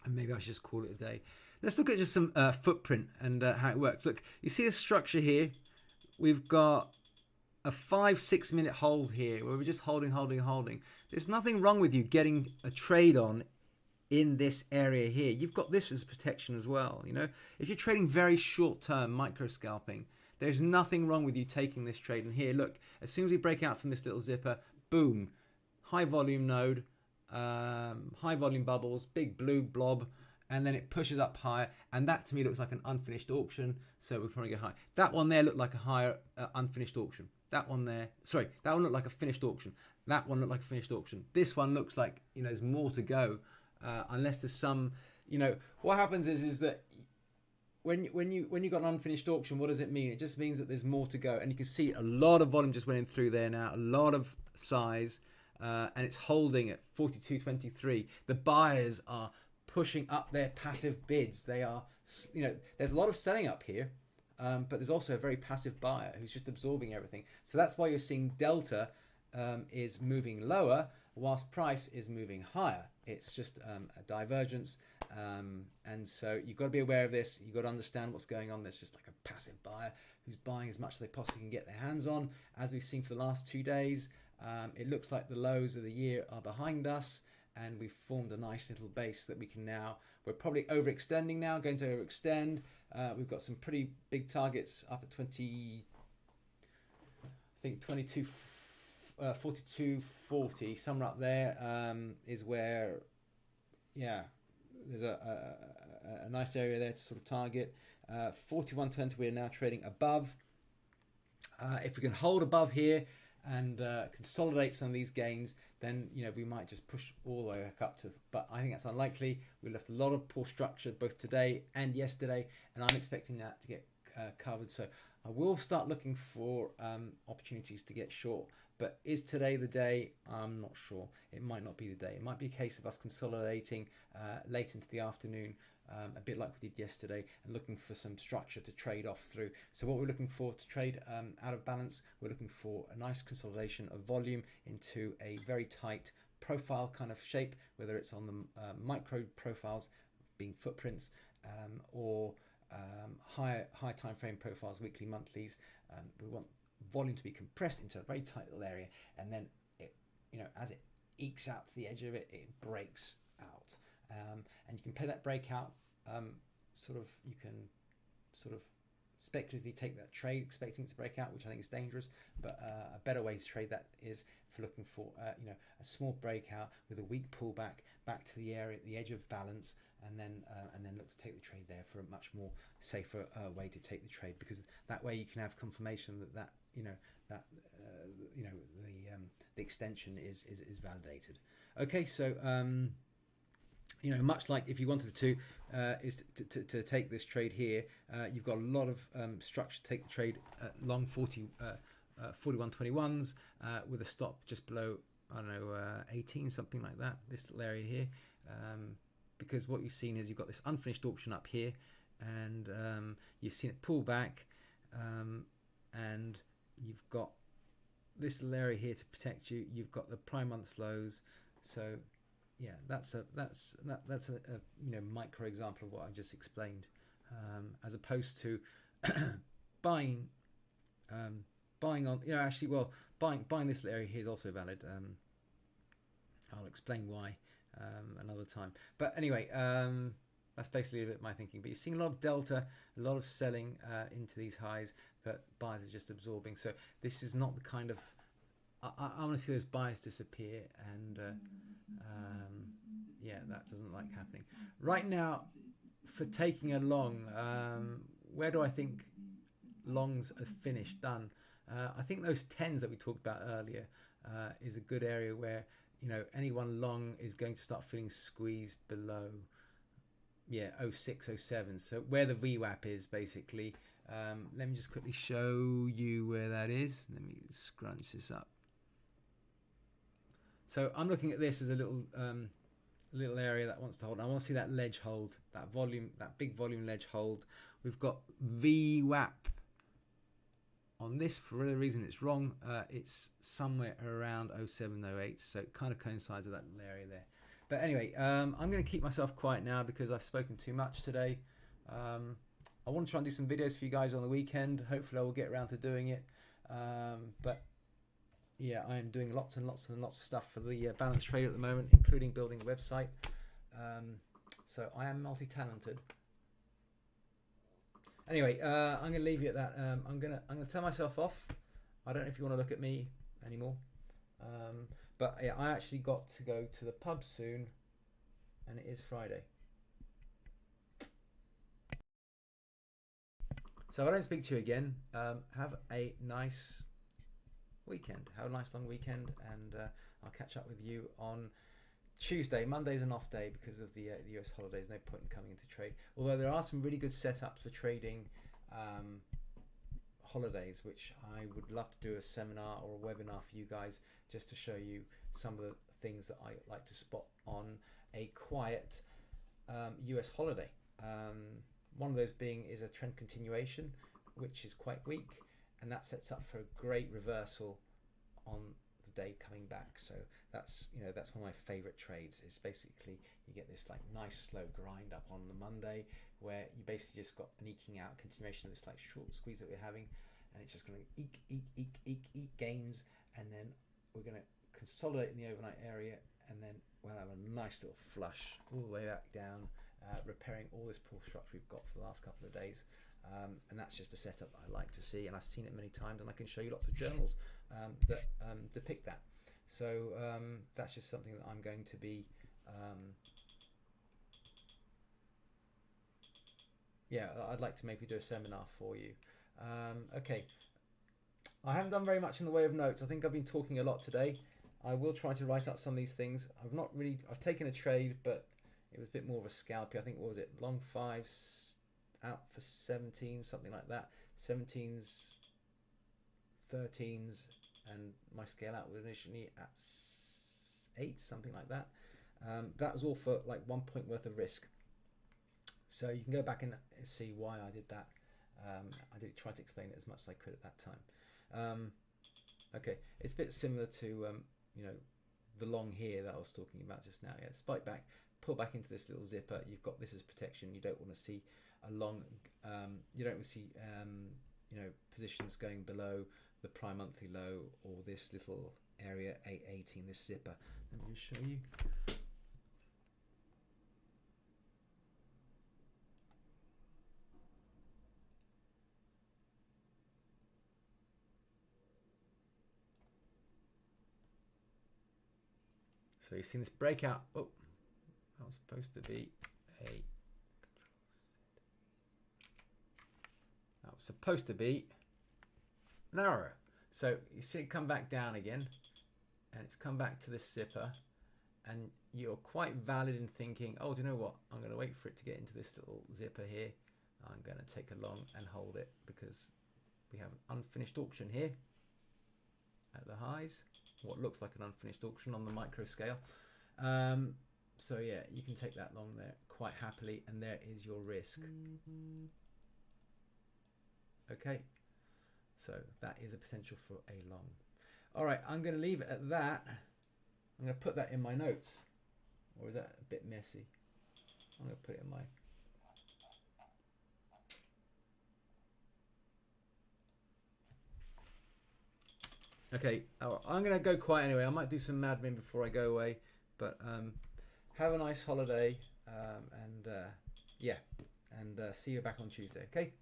maybe I should just call it a day. Let's look at just some footprint and how it works. Look, you see a structure here. We've got a 5-6 minute hold here where we're just holding. There's nothing wrong with you getting a trade on in this area here. You've got this as protection as well. You know, if you're trading very short term micro scalping, there's nothing wrong with you taking this trade. And here, look, as soon as we break out from this little zipper, boom, high volume node, high volume bubbles, big blue blob, and then it pushes up higher, and that to me looks like an unfinished auction, so we'll probably get high. That one there looked like a higher unfinished auction. That one there, sorry, that one looked like a finished auction. That one looked like a finished auction. This one looks like, you know, there's more to go, unless there's some, you know, what happens is that when you got an unfinished auction, what does it mean? It just means that there's more to go, and you can see a lot of volume just went in through there now, a lot of size, and it's holding at 42.23. The buyers are pushing up their passive bids. They are, you know, there's a lot of selling up here, but there's also a very passive buyer who's just absorbing everything. So that's why you're seeing delta is moving lower whilst price is moving higher. It's just a divergence, and so you've got to be aware of this. You've got to understand what's going on. There's just like a passive buyer who's buying as much as they possibly can get their hands on. As we've seen for the last 2 days, it looks like the lows of the year are behind us, and we've formed a nice little base that we can now, we're probably overextending now, going to overextend. We've got some pretty big targets up at 20, I think 22, 42.40, somewhere up there is where, yeah, there's a nice area there to sort of target. 41.20 we're now trading above. If we can hold above here and consolidate some of these gains, then, you know, we might just push all the way back up to, but I think that's unlikely. We left a lot of poor structure both today and yesterday, and I'm expecting that to get covered. So I will start looking for opportunities to get short, but is today the day? I'm not sure. It might not be the day. It might be a case of us consolidating late into the afternoon, a bit like we did yesterday, and looking for some structure to trade off through. So what we're looking for to trade out of balance, we're looking for a nice consolidation of volume into a very tight profile kind of shape, whether it's on the micro profiles being footprints, or high time frame profiles, weekly, monthlies. We want volume to be compressed into a very tight little area, and then it, you know, as it ekes out to the edge of it, it breaks out, and you can play that breakout sort of you can sort of speculatively take that trade, expecting it to break out, which I think is dangerous. But a better way to trade that is for looking for a small breakout with a weak pullback back to the area, the edge of balance, and then look to take the trade there for a much more safer way to take the trade, because that way you can have confirmation that the extension is validated. Okay, so much like if you wanted to take this trade here, you've got a lot of structure to take the trade long 41.21s with a stop just below, I don't know, 18, something like that, this little area here, because what you've seen is you've got this unfinished auction up here, and you've seen it pull back, and you've got this little area here to protect you. You've got the prime month's lows, so yeah, that's a micro example of what I just explained, as opposed to buying on, buying this little area here is also valid. I'll explain why another time. But anyway, that's basically a bit my thinking. But you're seeing a lot of delta, a lot of selling into these highs that buyers are just absorbing. So this is not the kind of, I want to see those buyers disappear, and that doesn't like happening. Right now, for taking a long, where do I think longs are finished, done? I think those 10s that we talked about earlier is a good area where any one long is going to start feeling squeezed below 06, 07. So where the VWAP is basically. Let me just quickly show you where that is. Let me scrunch this up. So I'm looking at this as a little area that wants to hold. I want to see that ledge hold, that big volume ledge hold. We've got VWAP on this. For whatever reason it's wrong. It's somewhere around 07, 08, so it kind of coincides with that little area there. But anyway, I'm going to keep myself quiet now because I've spoken too much today. I want to try and do some videos for you guys on the weekend. Hopefully I will get around to doing it. But yeah, I am doing lots and lots and lots of stuff for the balance trade at the moment, including building a website. So I am multi-talented. Anyway, I'm going to leave you at that. I'm going to turn myself off. I don't know if you want to look at me anymore. But yeah, I actually got to go to the pub soon, and it is Friday. So if I don't speak to you again, have a nice weekend. Have a nice long weekend, and I'll catch up with you on Tuesday. Monday's an off day because of the US holidays. No point in coming into trade. Although there are some really good setups for trading holidays, which I would love to do a seminar or a webinar for you guys, just to show you some of the things that I like to spot on a quiet US holiday. One of those being is a trend continuation, which is quite weak, and that sets up for a great reversal on the day coming back. So that's one of my favorite trades. Is basically you get this like nice slow grind up on the Monday, where you basically just got an eking out continuation of this like short squeeze that we're having, and it's just going to eke gains, and then we're going to consolidate in the overnight area, and then we'll have a nice little flush all the way back down, repairing all this poor structure we've got for the last couple of days. And that's just a setup that I like to see, and I've seen it many times, and I can show you lots of journals that depict that. So that's just something that I'm going to be I'd like to maybe do a seminar for you. Okay, I haven't done very much in the way of notes. I think I've been talking a lot today. I will try to write up some of these things. I've taken a trade, but it was a bit more of a scalpy. I think, what was it, long 5s out for 17, something like that. 17s, 13s, and my scale out was initially at 8, something like that. That was all for like 1 point worth of risk. So you can go back and see why I did that. I did try to explain it as much as I could at that time. Okay, it's a bit similar to the long here that I was talking about just now. Yeah, spike back, pull back into this little zipper. You've got this as protection. You don't want to see a long. You don't want to see positions going below the prime monthly low or this little area 818. This zipper. Let me just show you. So you've seen this breakout. Oh, that was supposed to be a. That was supposed to be narrower. So you see it come back down again, and it's come back to this zipper, and you're quite valid in thinking, oh, do you know what? I'm going to wait for it to get into this little zipper here. I'm going to take a long and hold it because we have an unfinished auction here at the highs. What looks like an unfinished auction on the micro scale. So yeah, you can take that long there quite happily, and there is your risk. Okay, so that is a potential for a long. All right, I'm going to leave it at that. I'm going to put that in my notes, or is that a bit messy? I'm going to put it in my. Okay, I'm going to go quiet anyway. I might do some admin before I go away, but have a nice holiday, and yeah, and see you back on Tuesday, okay?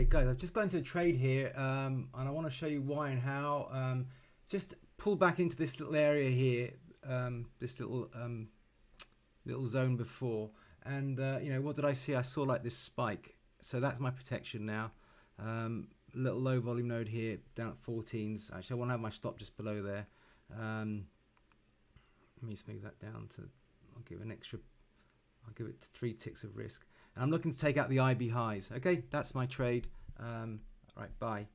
Okay, guys, I've just got into a trade here, and I want to show you why and how. Just pull back into this little area here, this little zone before, and what did I see? I saw like this spike, so that's my protection now. Little low volume node here, down at 14s. Actually, I want to have my stop just below there. Let me just move that down to. I'll give it 3 ticks of risk. And I'm looking to take out the IB highs. Okay, that's my trade. Right, bye.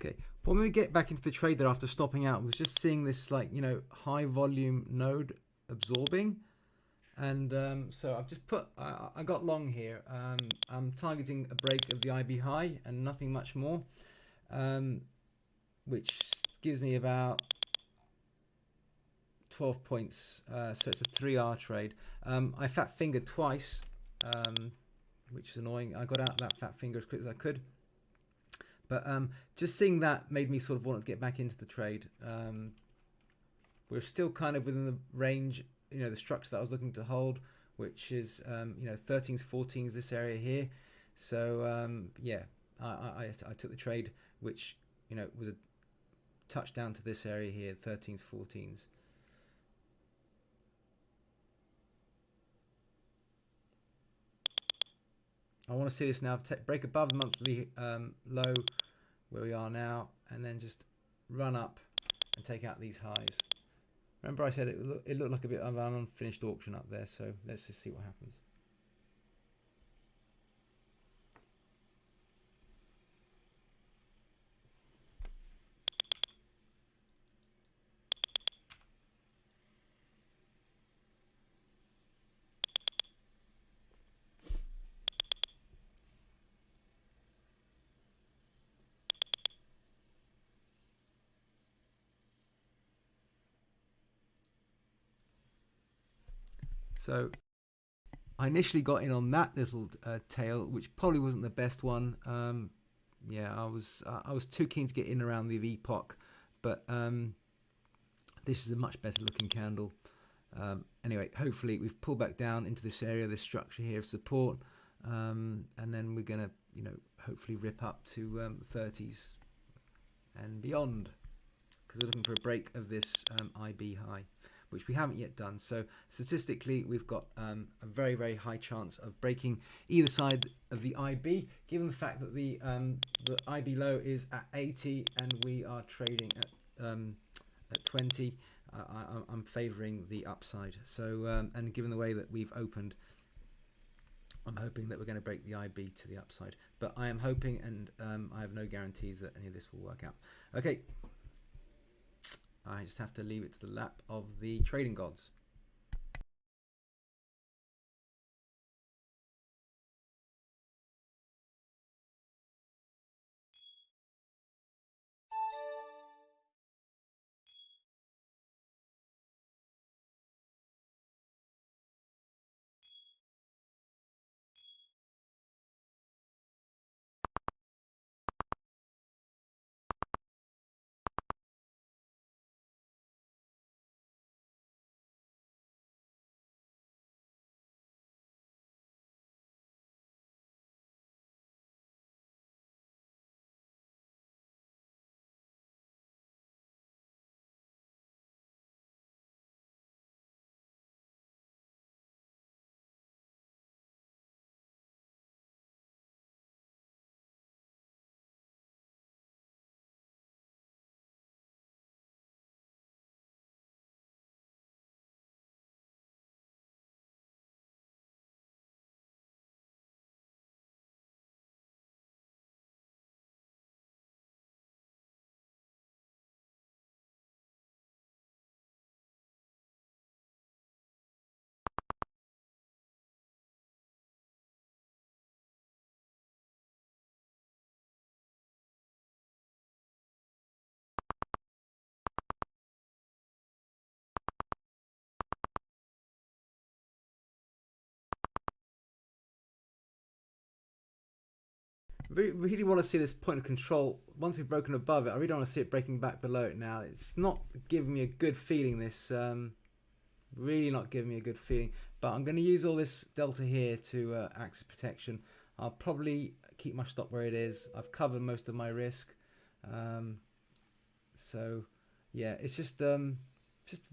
Okay, when we get back into the trade there after stopping out, was just seeing this high volume node absorbing, and so I've just put I got long here. I'm targeting a break of the IB high and nothing much more, which gives me about 12 points. So it's a 3R trade. I fat fingered twice, which is annoying. I got out that fat finger as quick as I could. But just seeing that made me sort of want to get back into the trade. We're still kind of within the range, the structure that I was looking to hold, which is 13s, 14s, this area here. So yeah, I took the trade, which was a touchdown to this area here, 13s, 14s. I want to see this now break above the monthly low where we are now, and then just run up and take out these highs. Remember I said it looked like a bit of an unfinished auction up there, so let's just see what happens. So I initially got in on that little tail, which probably wasn't the best one. Yeah, I was too keen to get in around the epoch, but this is a much better looking candle. Anyway, hopefully we've pulled back down into this area, this structure here of support, and then we're gonna, hopefully rip up to 30s and beyond, because we're looking for a break of this IB high, which we haven't yet done. So statistically, we've got a very, very high chance of breaking either side of the IB, given the fact that the IB low is at 80 and we are trading at 20. I'm favouring the upside. So and given the way that we've opened, I'm hoping that we're going to break the IB to the upside. But I am hoping, and I have no guarantees that any of this will work out. Okay. I just have to leave it to the lap of the trading gods. Really want to see this point of control. Once we've broken above it, I really don't want to see it breaking back below it now. It's not giving me a good feeling, this. Really not giving me a good feeling. But I'm going to use all this delta here to act as protection. I'll probably keep my stop where it is. I've covered most of my risk. So, yeah, it's just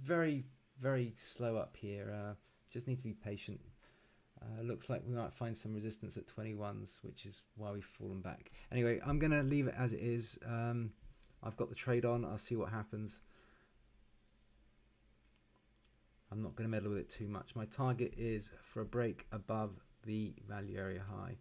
very, very slow up here. Just need to be patient. Looks like we might find some resistance at 21s, which is why we've fallen back. Anyway, I'm going to leave it as it is. I've got the trade on. I'll see what happens. I'm not going to meddle with it too much. My target is for a break above the value area high.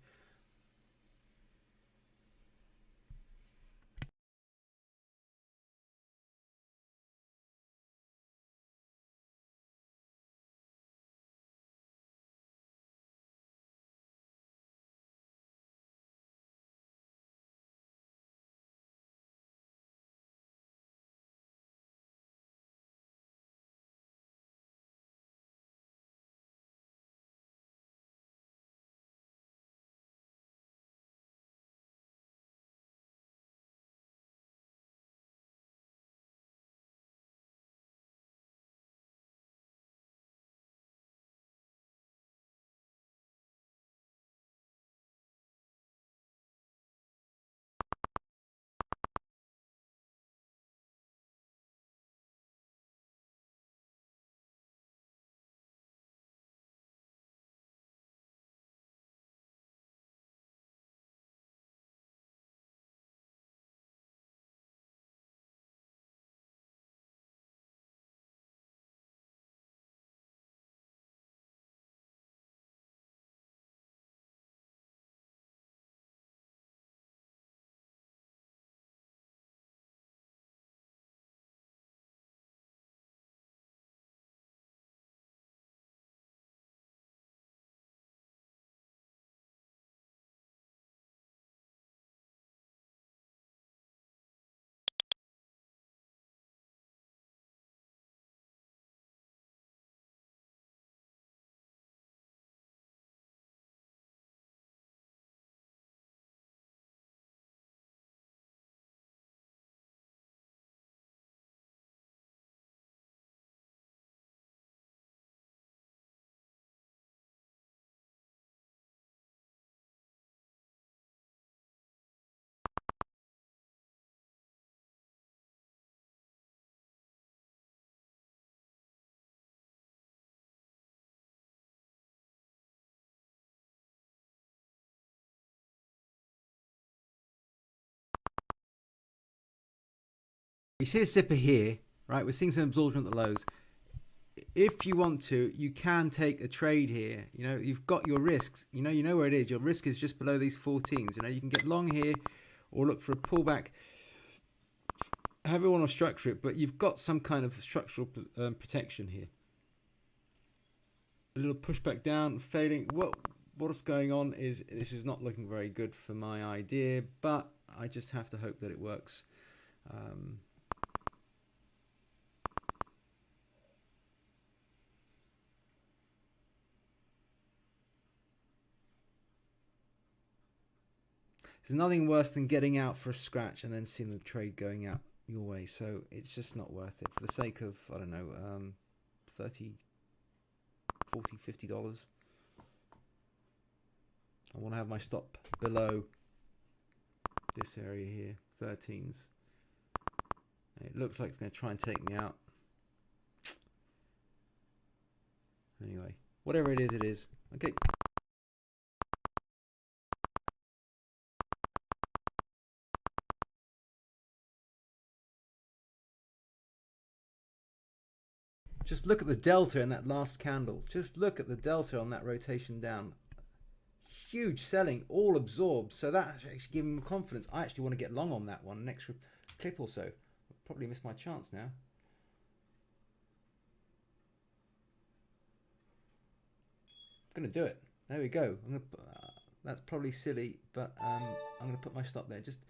You see a zipper here, right? We're seeing some absorption at the lows. If you want to, you can take a trade here. You know, you've got your risks. You know where it is. Your risk is just below these 14s. You know, you can get long here or look for a pullback. However you want to structure it, but you've got some kind of structural protection here. A little pushback down, fading. What's going on is this is not looking very good for my idea, but I just have to hope that it works. There's nothing worse than getting out for a scratch and then seeing the trade going out your way. So it's just not worth it for the sake of, I don't know, $30, $40, $50. I want to have my stop below this area here, 13s. It looks like it's going to try and take me out. Anyway, whatever it is, it is. Okay. Just look at the delta in that last candle. Just look at the delta on that rotation down. Huge selling, all absorbed. So that actually gave me confidence. I actually want to get long on that one. An extra clip or so. I'll probably miss my chance now. I'm going to do it. There we go. I'm going to, that's probably silly, but I'm going to put my stop there. Just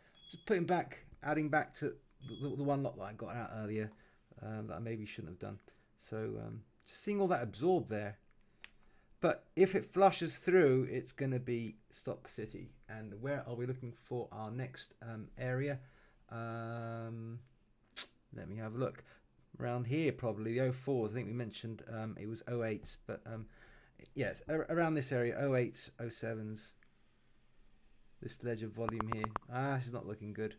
putting back, adding back to the one lot that I got out earlier that I maybe shouldn't have done. So just seeing all that absorbed there. But if it flushes through, it's going to be stop city. And where are we looking for our next area? Let me have a look. Around here, probably the 04s. I think we mentioned it was 08s, but yes, around this area, 08s, 07s. This ledge of volume here. This is not looking good.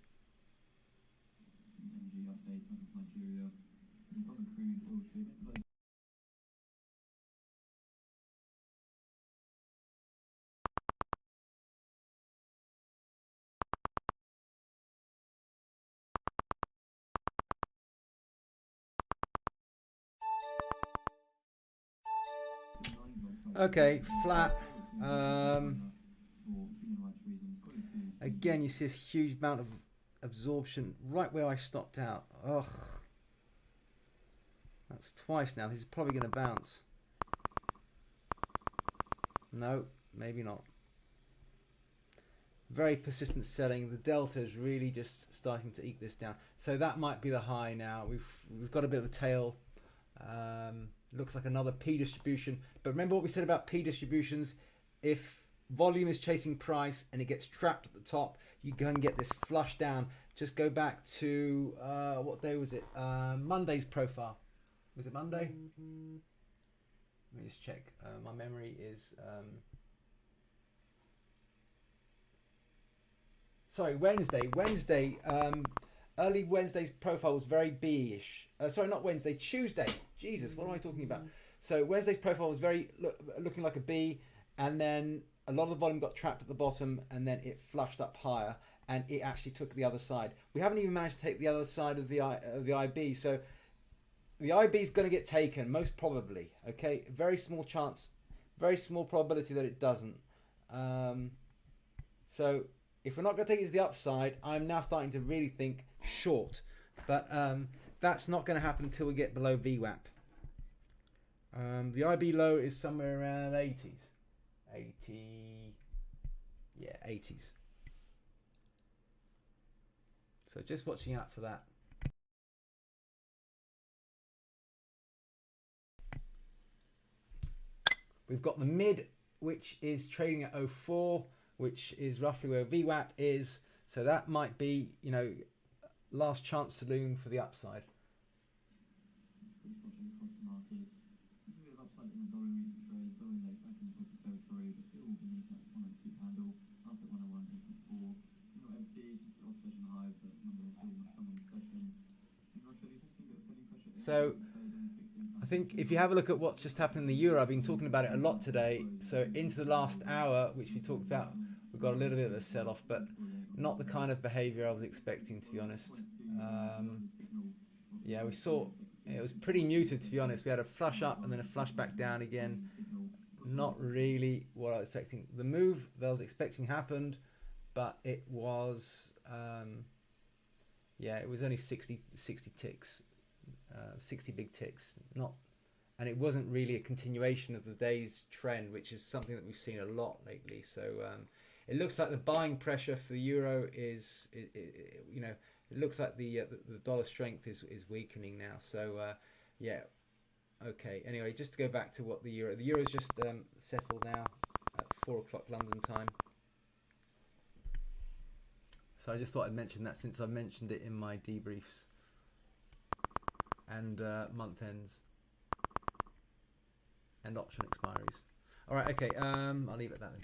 Okay, flat. Again, you see this huge amount of absorption right where I stopped out. Ugh. That's twice now. This is probably going to bounce. No, maybe not. Very persistent selling. The delta is really just starting to eke this down. So that might be the high now. We've got a bit of a tail. Looks like another P distribution. But remember what we said about P distributions. If volume is chasing price and it gets trapped at the top, you can get this flush down. Just go back to, what day was it? Monday's profile. Was it Monday? Let me just check. My memory is... sorry, Wednesday. Early Wednesday's profile was very B-ish. Sorry, not Wednesday, Tuesday. Jesus, what am I talking about? So Wednesday's profile was very looking like a B, and then a lot of the volume got trapped at the bottom, and then it flushed up higher, and it actually took the other side. We haven't even managed to take the other side of the IB, so the IB is going to get taken, most probably. Okay, very small chance, very small probability that it doesn't. So if we're not going to take it to the upside, I'm now starting to really think short. But that's not going to happen until we get below VWAP. The IB low is somewhere around 80s. 80s. So just watching out for that. We've got the mid, which is trading at 04, which is roughly where VWAP is. So that might be, you know, last chance saloon for the upside. So I think if you have a look at what's just happened in the euro, I've been talking about it a lot today. So into the last hour, which we talked about, we've got a little bit of a sell-off, but not the kind of behavior I was expecting, to be honest. Yeah, we saw it was pretty muted, to be honest. We had a flush up and then a flush back down again. Not really what I was expecting. The move that I was expecting happened, but it was yeah, it was only 60 ticks, 60 big ticks. Not, and it wasn't really a continuation of the day's trend, which is something that we've seen a lot lately. So it looks like the buying pressure for the euro is, you know, it looks like the dollar strength is weakening now. So yeah, okay. Anyway, just to go back to what the euro's just settled now at 4 o'clock London time. So I just thought I'd mention that since I've mentioned it in my debriefs and month ends and option expiries. All right, okay. I'll leave it at that then.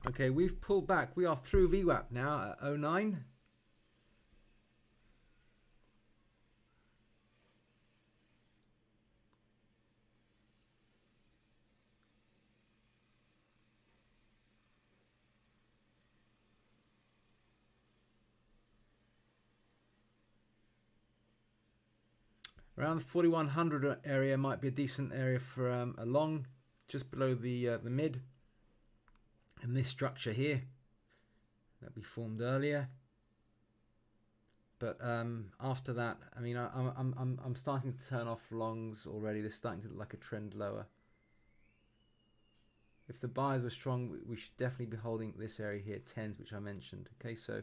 Okay, we've pulled back. We are through VWAP now at 09. Around the 4100 area might be a decent area for a long, just below the mid. And this structure here that we formed earlier. But after that, I mean, I'm starting to turn off longs already. They're starting to look like a trend lower. If the buyers were strong, we should definitely be holding this area here, 10s, which I mentioned. Okay, so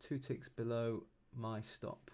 2 ticks below my stop.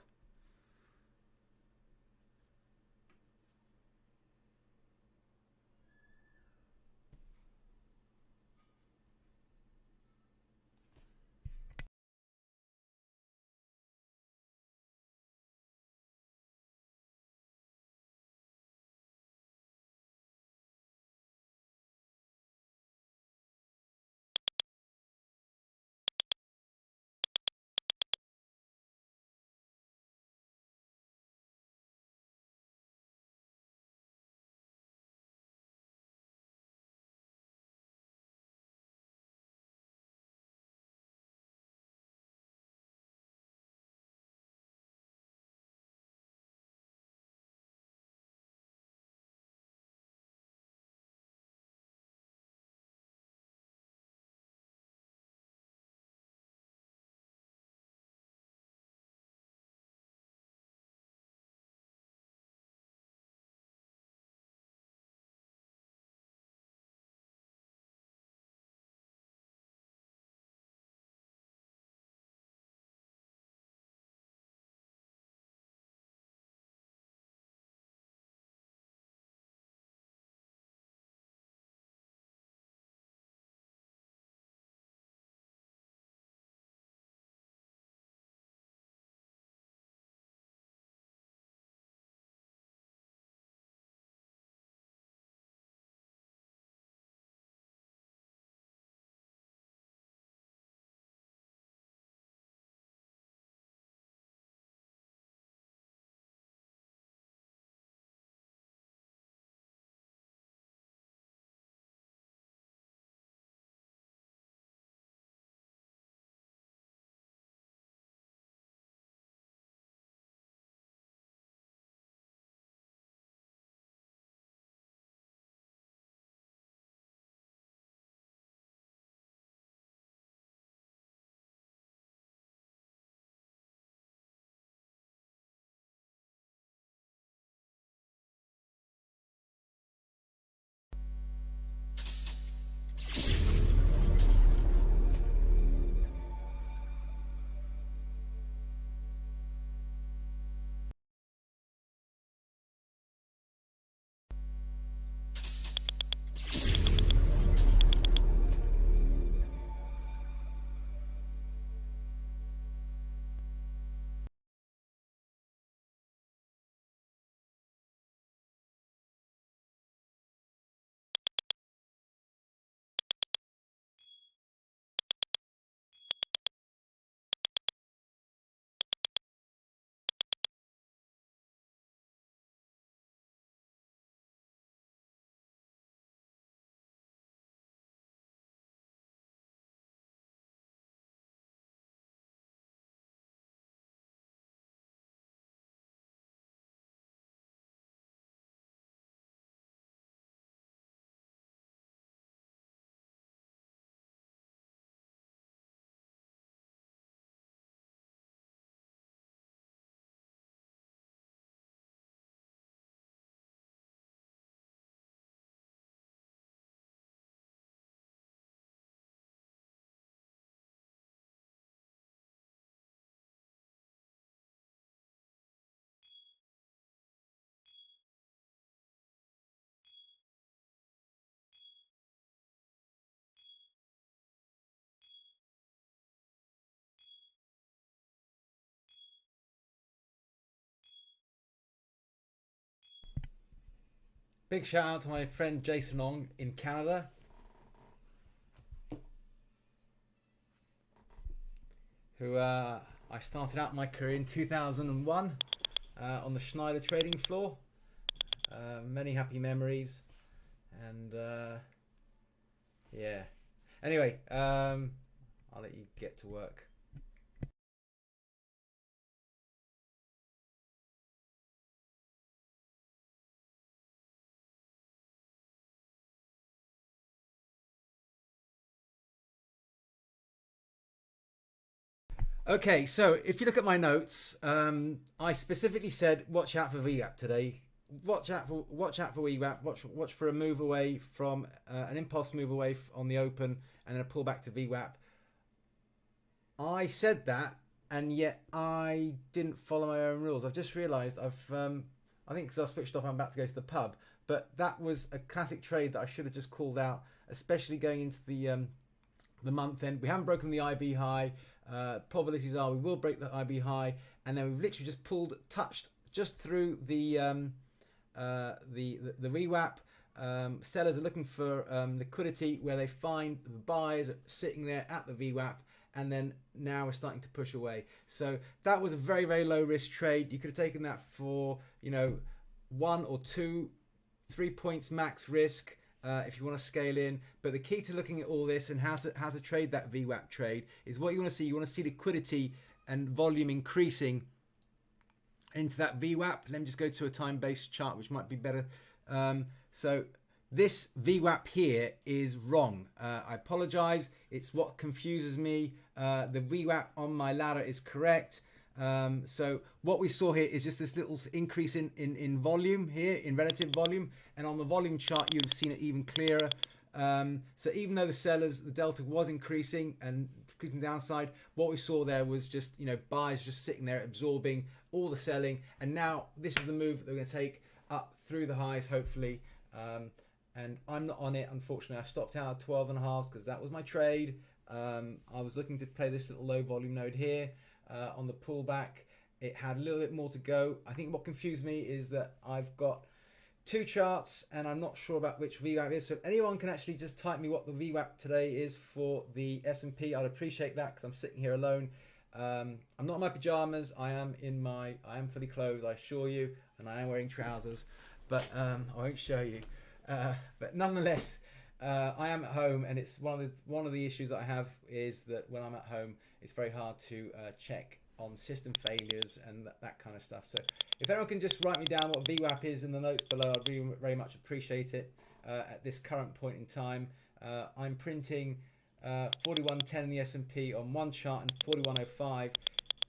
Big shout out to my friend Jason Ong in Canada, who I started out my career in 2001 on the Schneider trading floor. Many happy memories, and yeah. Anyway, I'll let you get to work. Okay, so if you look at my notes, I specifically said watch out for VWAP today. Watch out for VWAP. Watch for a move away from an impulse move away on the open, and then a pull back to VWAP. I said that, and yet I didn't follow my own rules. I've just realised I think because I switched off, I'm about to go to the pub. But that was a classic trade that I should have just called out, especially going into the month end. We haven't broken the IB high. Probabilities are we will break the IB high, and then we've literally just touched just through the VWAP. Sellers are looking for liquidity where they find the buyers sitting there at the VWAP, and then now we're starting to push away. So that was a very, very low risk trade. You could have taken that for 1 or 2, 3 points max risk. If you want to scale in, but the key to looking at all this and how to trade that VWAP trade is what you want to see. You want to see liquidity and volume increasing into that VWAP. Let me just go to a time-based chart, which might be better. So this VWAP here is wrong. I apologize. It's what confuses me. The VWAP on my ladder is correct. So what we saw here is just this little increase in volume here, in relative volume, and on the volume chart you've seen it even clearer. So even though the delta was increasing and increasing downside, what we saw there was just buyers just sitting there absorbing all the selling, and now this is the move that they're going to take up through the highs hopefully. And I'm not on it, unfortunately. I stopped out at 12.5 because that was my trade. I was looking to play this little low volume node here. On the pullback, it had a little bit more to go. I think what confused me is that I've got 2 charts and I'm not sure about which VWAP is. So if anyone can actually just type me what the VWAP today is for the S&P, I'd appreciate that because I'm sitting here alone. I'm not in my pajamas. I am fully clothed, I assure you, and I am wearing trousers, but I won't show you. But nonetheless, I am at home, and it's one of the issues that I have is that when I'm at home, it's very hard to check on system failures and that kind of stuff. So if anyone can just write me down what VWAP is in the notes below, I'd really very much appreciate it. At this current point in time, I'm printing 41.10 in the S&P on one chart and 41.05.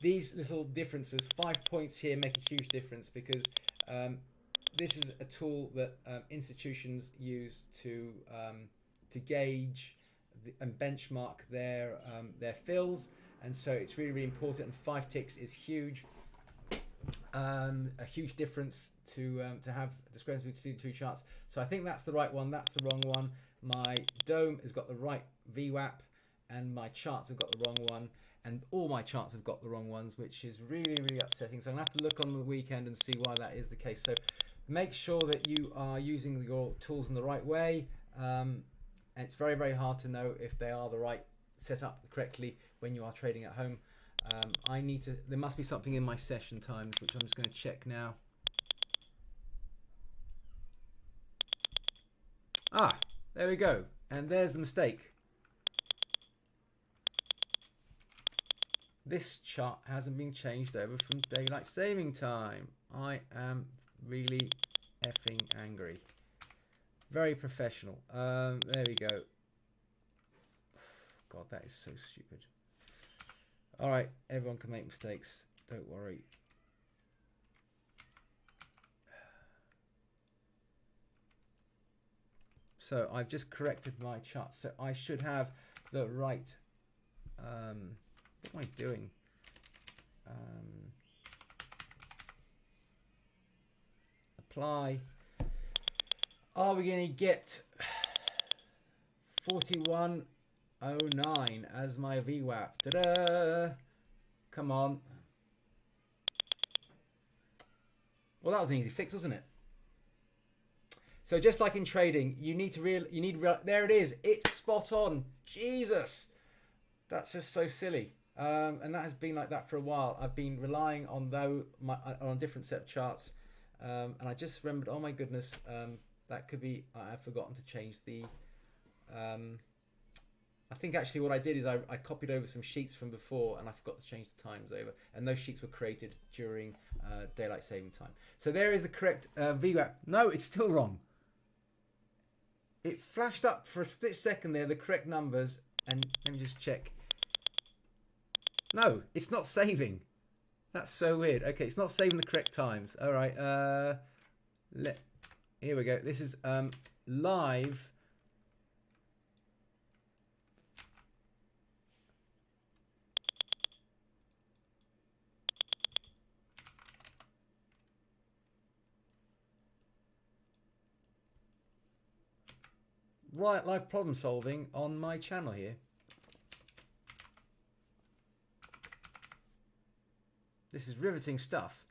These little differences, 5 points here, make a huge difference because this is a tool that institutions use to gauge and benchmark their fills, and so it's really, really important. And 5 ticks is huge, a huge difference to have a discrepancy between 2 charts. So I think that's the right one. That's the wrong one. My dome has got the right VWAP, and my charts have got the wrong one. And all my charts have got the wrong ones, which is really, really upsetting. So I'm going to have to look on the weekend and see why that is the case. So make sure that you are using your tools in the right way. And it's very, very hard to know if they are the right set up correctly when you are trading at home. There must be something in my session times, which I'm just going to check now. Ah, there we go. And there's the mistake. This chart hasn't been changed over from daylight saving time. I am really effing angry. Very professional. There we go. God, that is so stupid. All right, everyone can make mistakes. Don't worry. So I've just corrected my chart. So I should have the right. What am I doing? Apply. Are we going to get 41.09 as my VWAP? Ta-da! Come on. Well, that was an easy fix, wasn't it? So just like in trading, you need to there it is. It's spot on. Jesus, that's just so silly. And that has been like that for a while. I've been relying on on a different set of charts, and I just remembered. Oh my goodness, that could be. I've forgotten to change the. I think actually what I did is I copied over some sheets from before, and I forgot to change the times over. And those sheets were created during daylight saving time. So there is the correct VWAP. No, it's still wrong. It flashed up for a split second there, the correct numbers, and let me just check. No, it's not saving. That's so weird. Okay, it's not saving the correct times. All right. Here we go. This is live. Right, live problem solving on my channel here. This is riveting stuff.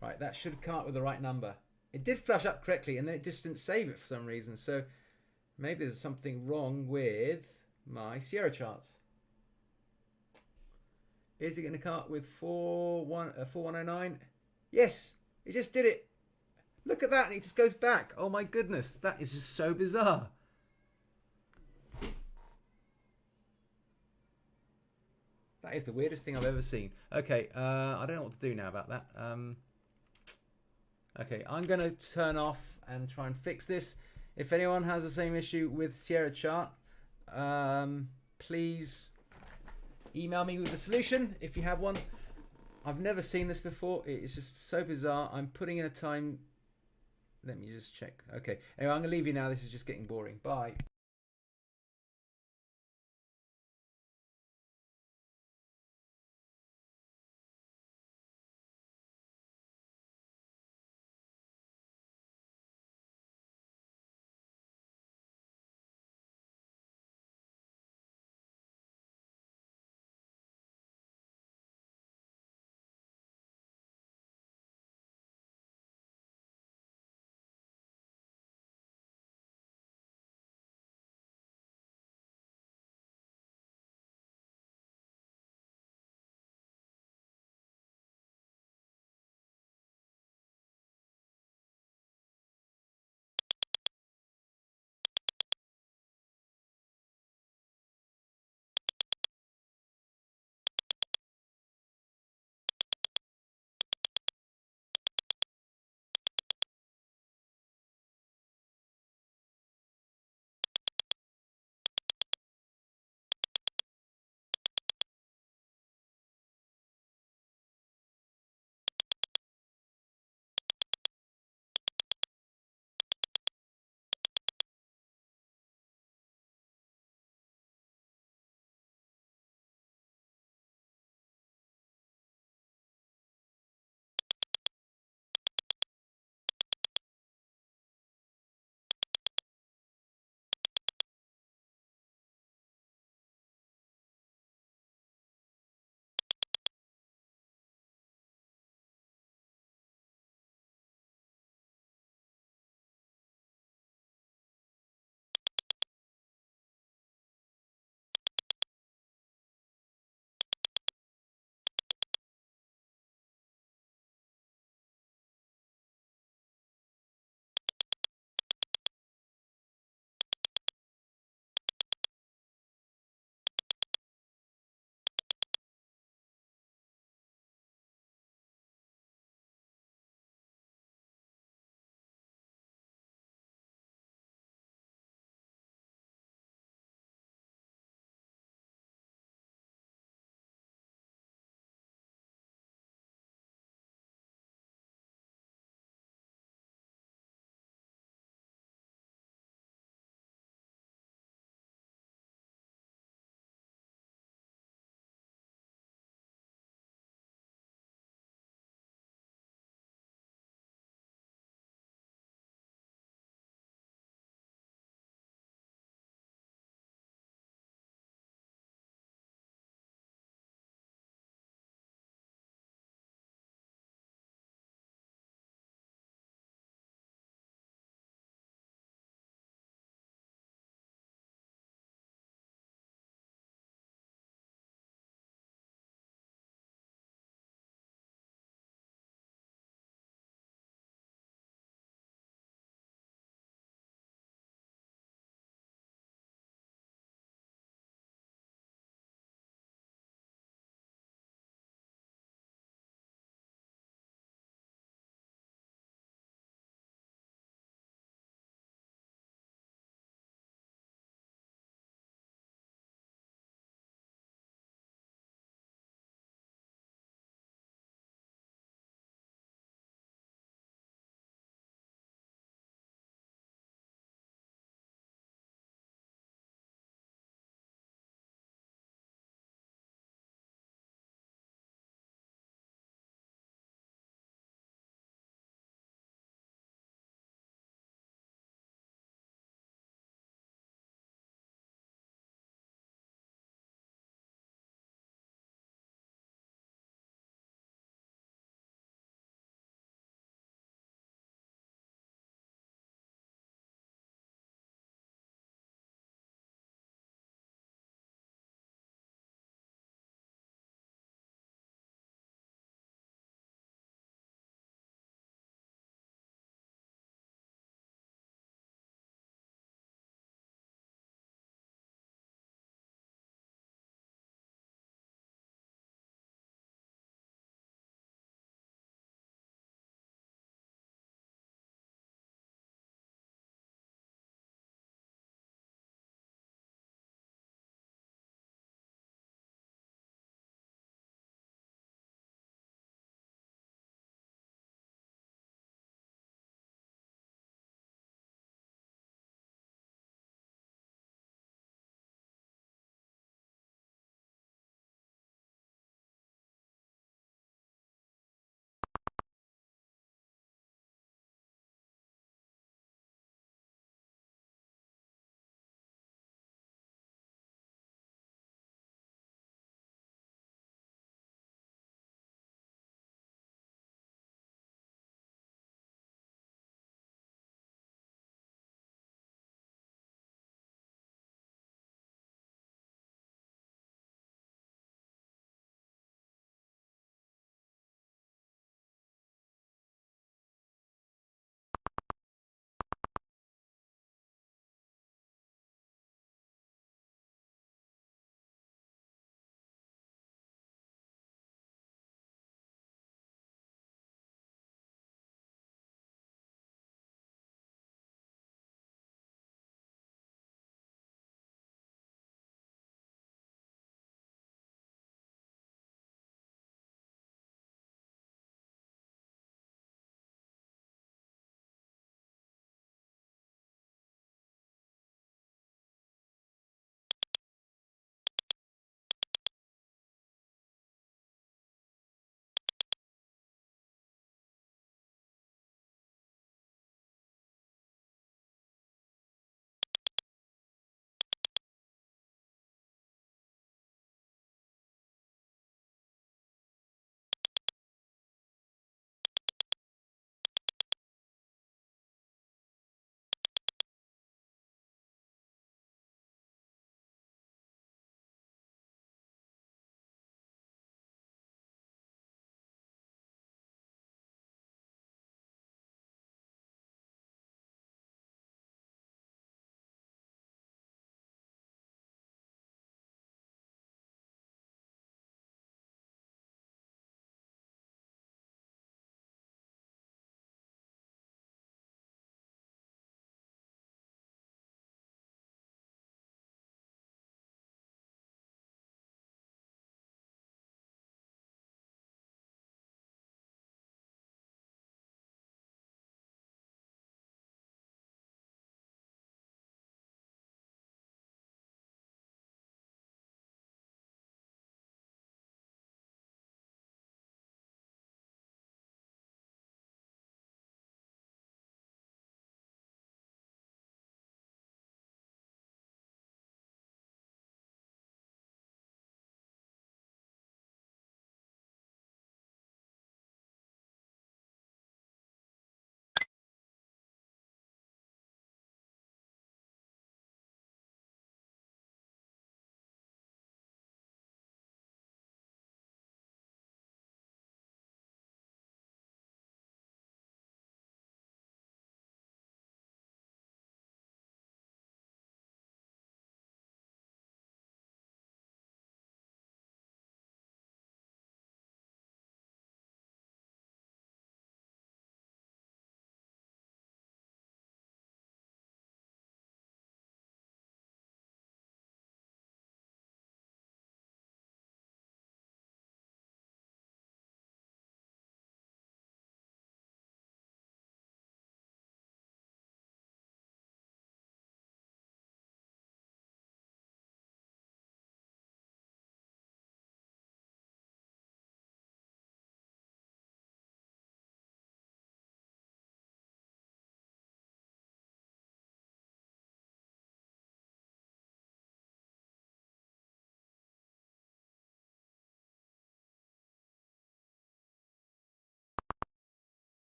Right, that should come up with the right number. It did flash up correctly, and then it just didn't save it for some reason. So maybe there's something wrong with my Sierra charts. Is it going to come up with 4109? Yes, it just did it. Look at that, and it just goes back. Oh my goodness, that is just so bizarre. That is the weirdest thing I've ever seen. Okay, I don't know what to do now about that. Okay, I'm going to turn off and try and fix this. If anyone has the same issue with Sierra chart, please email me with the solution if you have one. I've never seen this before. It's just so bizarre. I'm putting in a time. Let me just check. Okay. Anyway, I'm going to leave you now. This is just getting boring. Bye.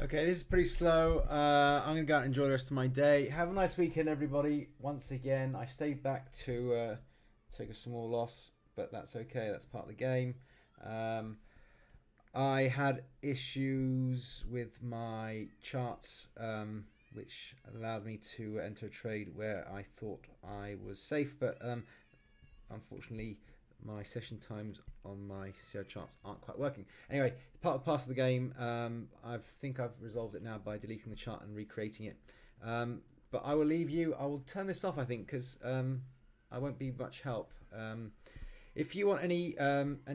Okay, this is pretty slow. I'm going to go out and enjoy the rest of my day. Have a nice weekend, everybody. Once again, I stayed back to take a small loss, but that's okay. That's part of the game. I had issues with my charts, which allowed me to enter a trade where I thought I was safe, but unfortunately my session times on my Sierra charts aren't quite working. Anyway, part of the game. I think I've resolved it now by deleting the chart and recreating it. But I will leave you. I will turn this off, I think, because I won't be much help. If you want any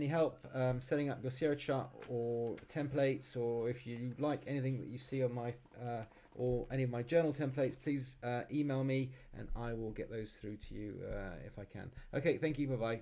help setting up your Sierra chart or templates, or if you like anything that you see on my or any of my journal templates, please email me and I will get those through to you if I can. Okay, thank you. Bye bye.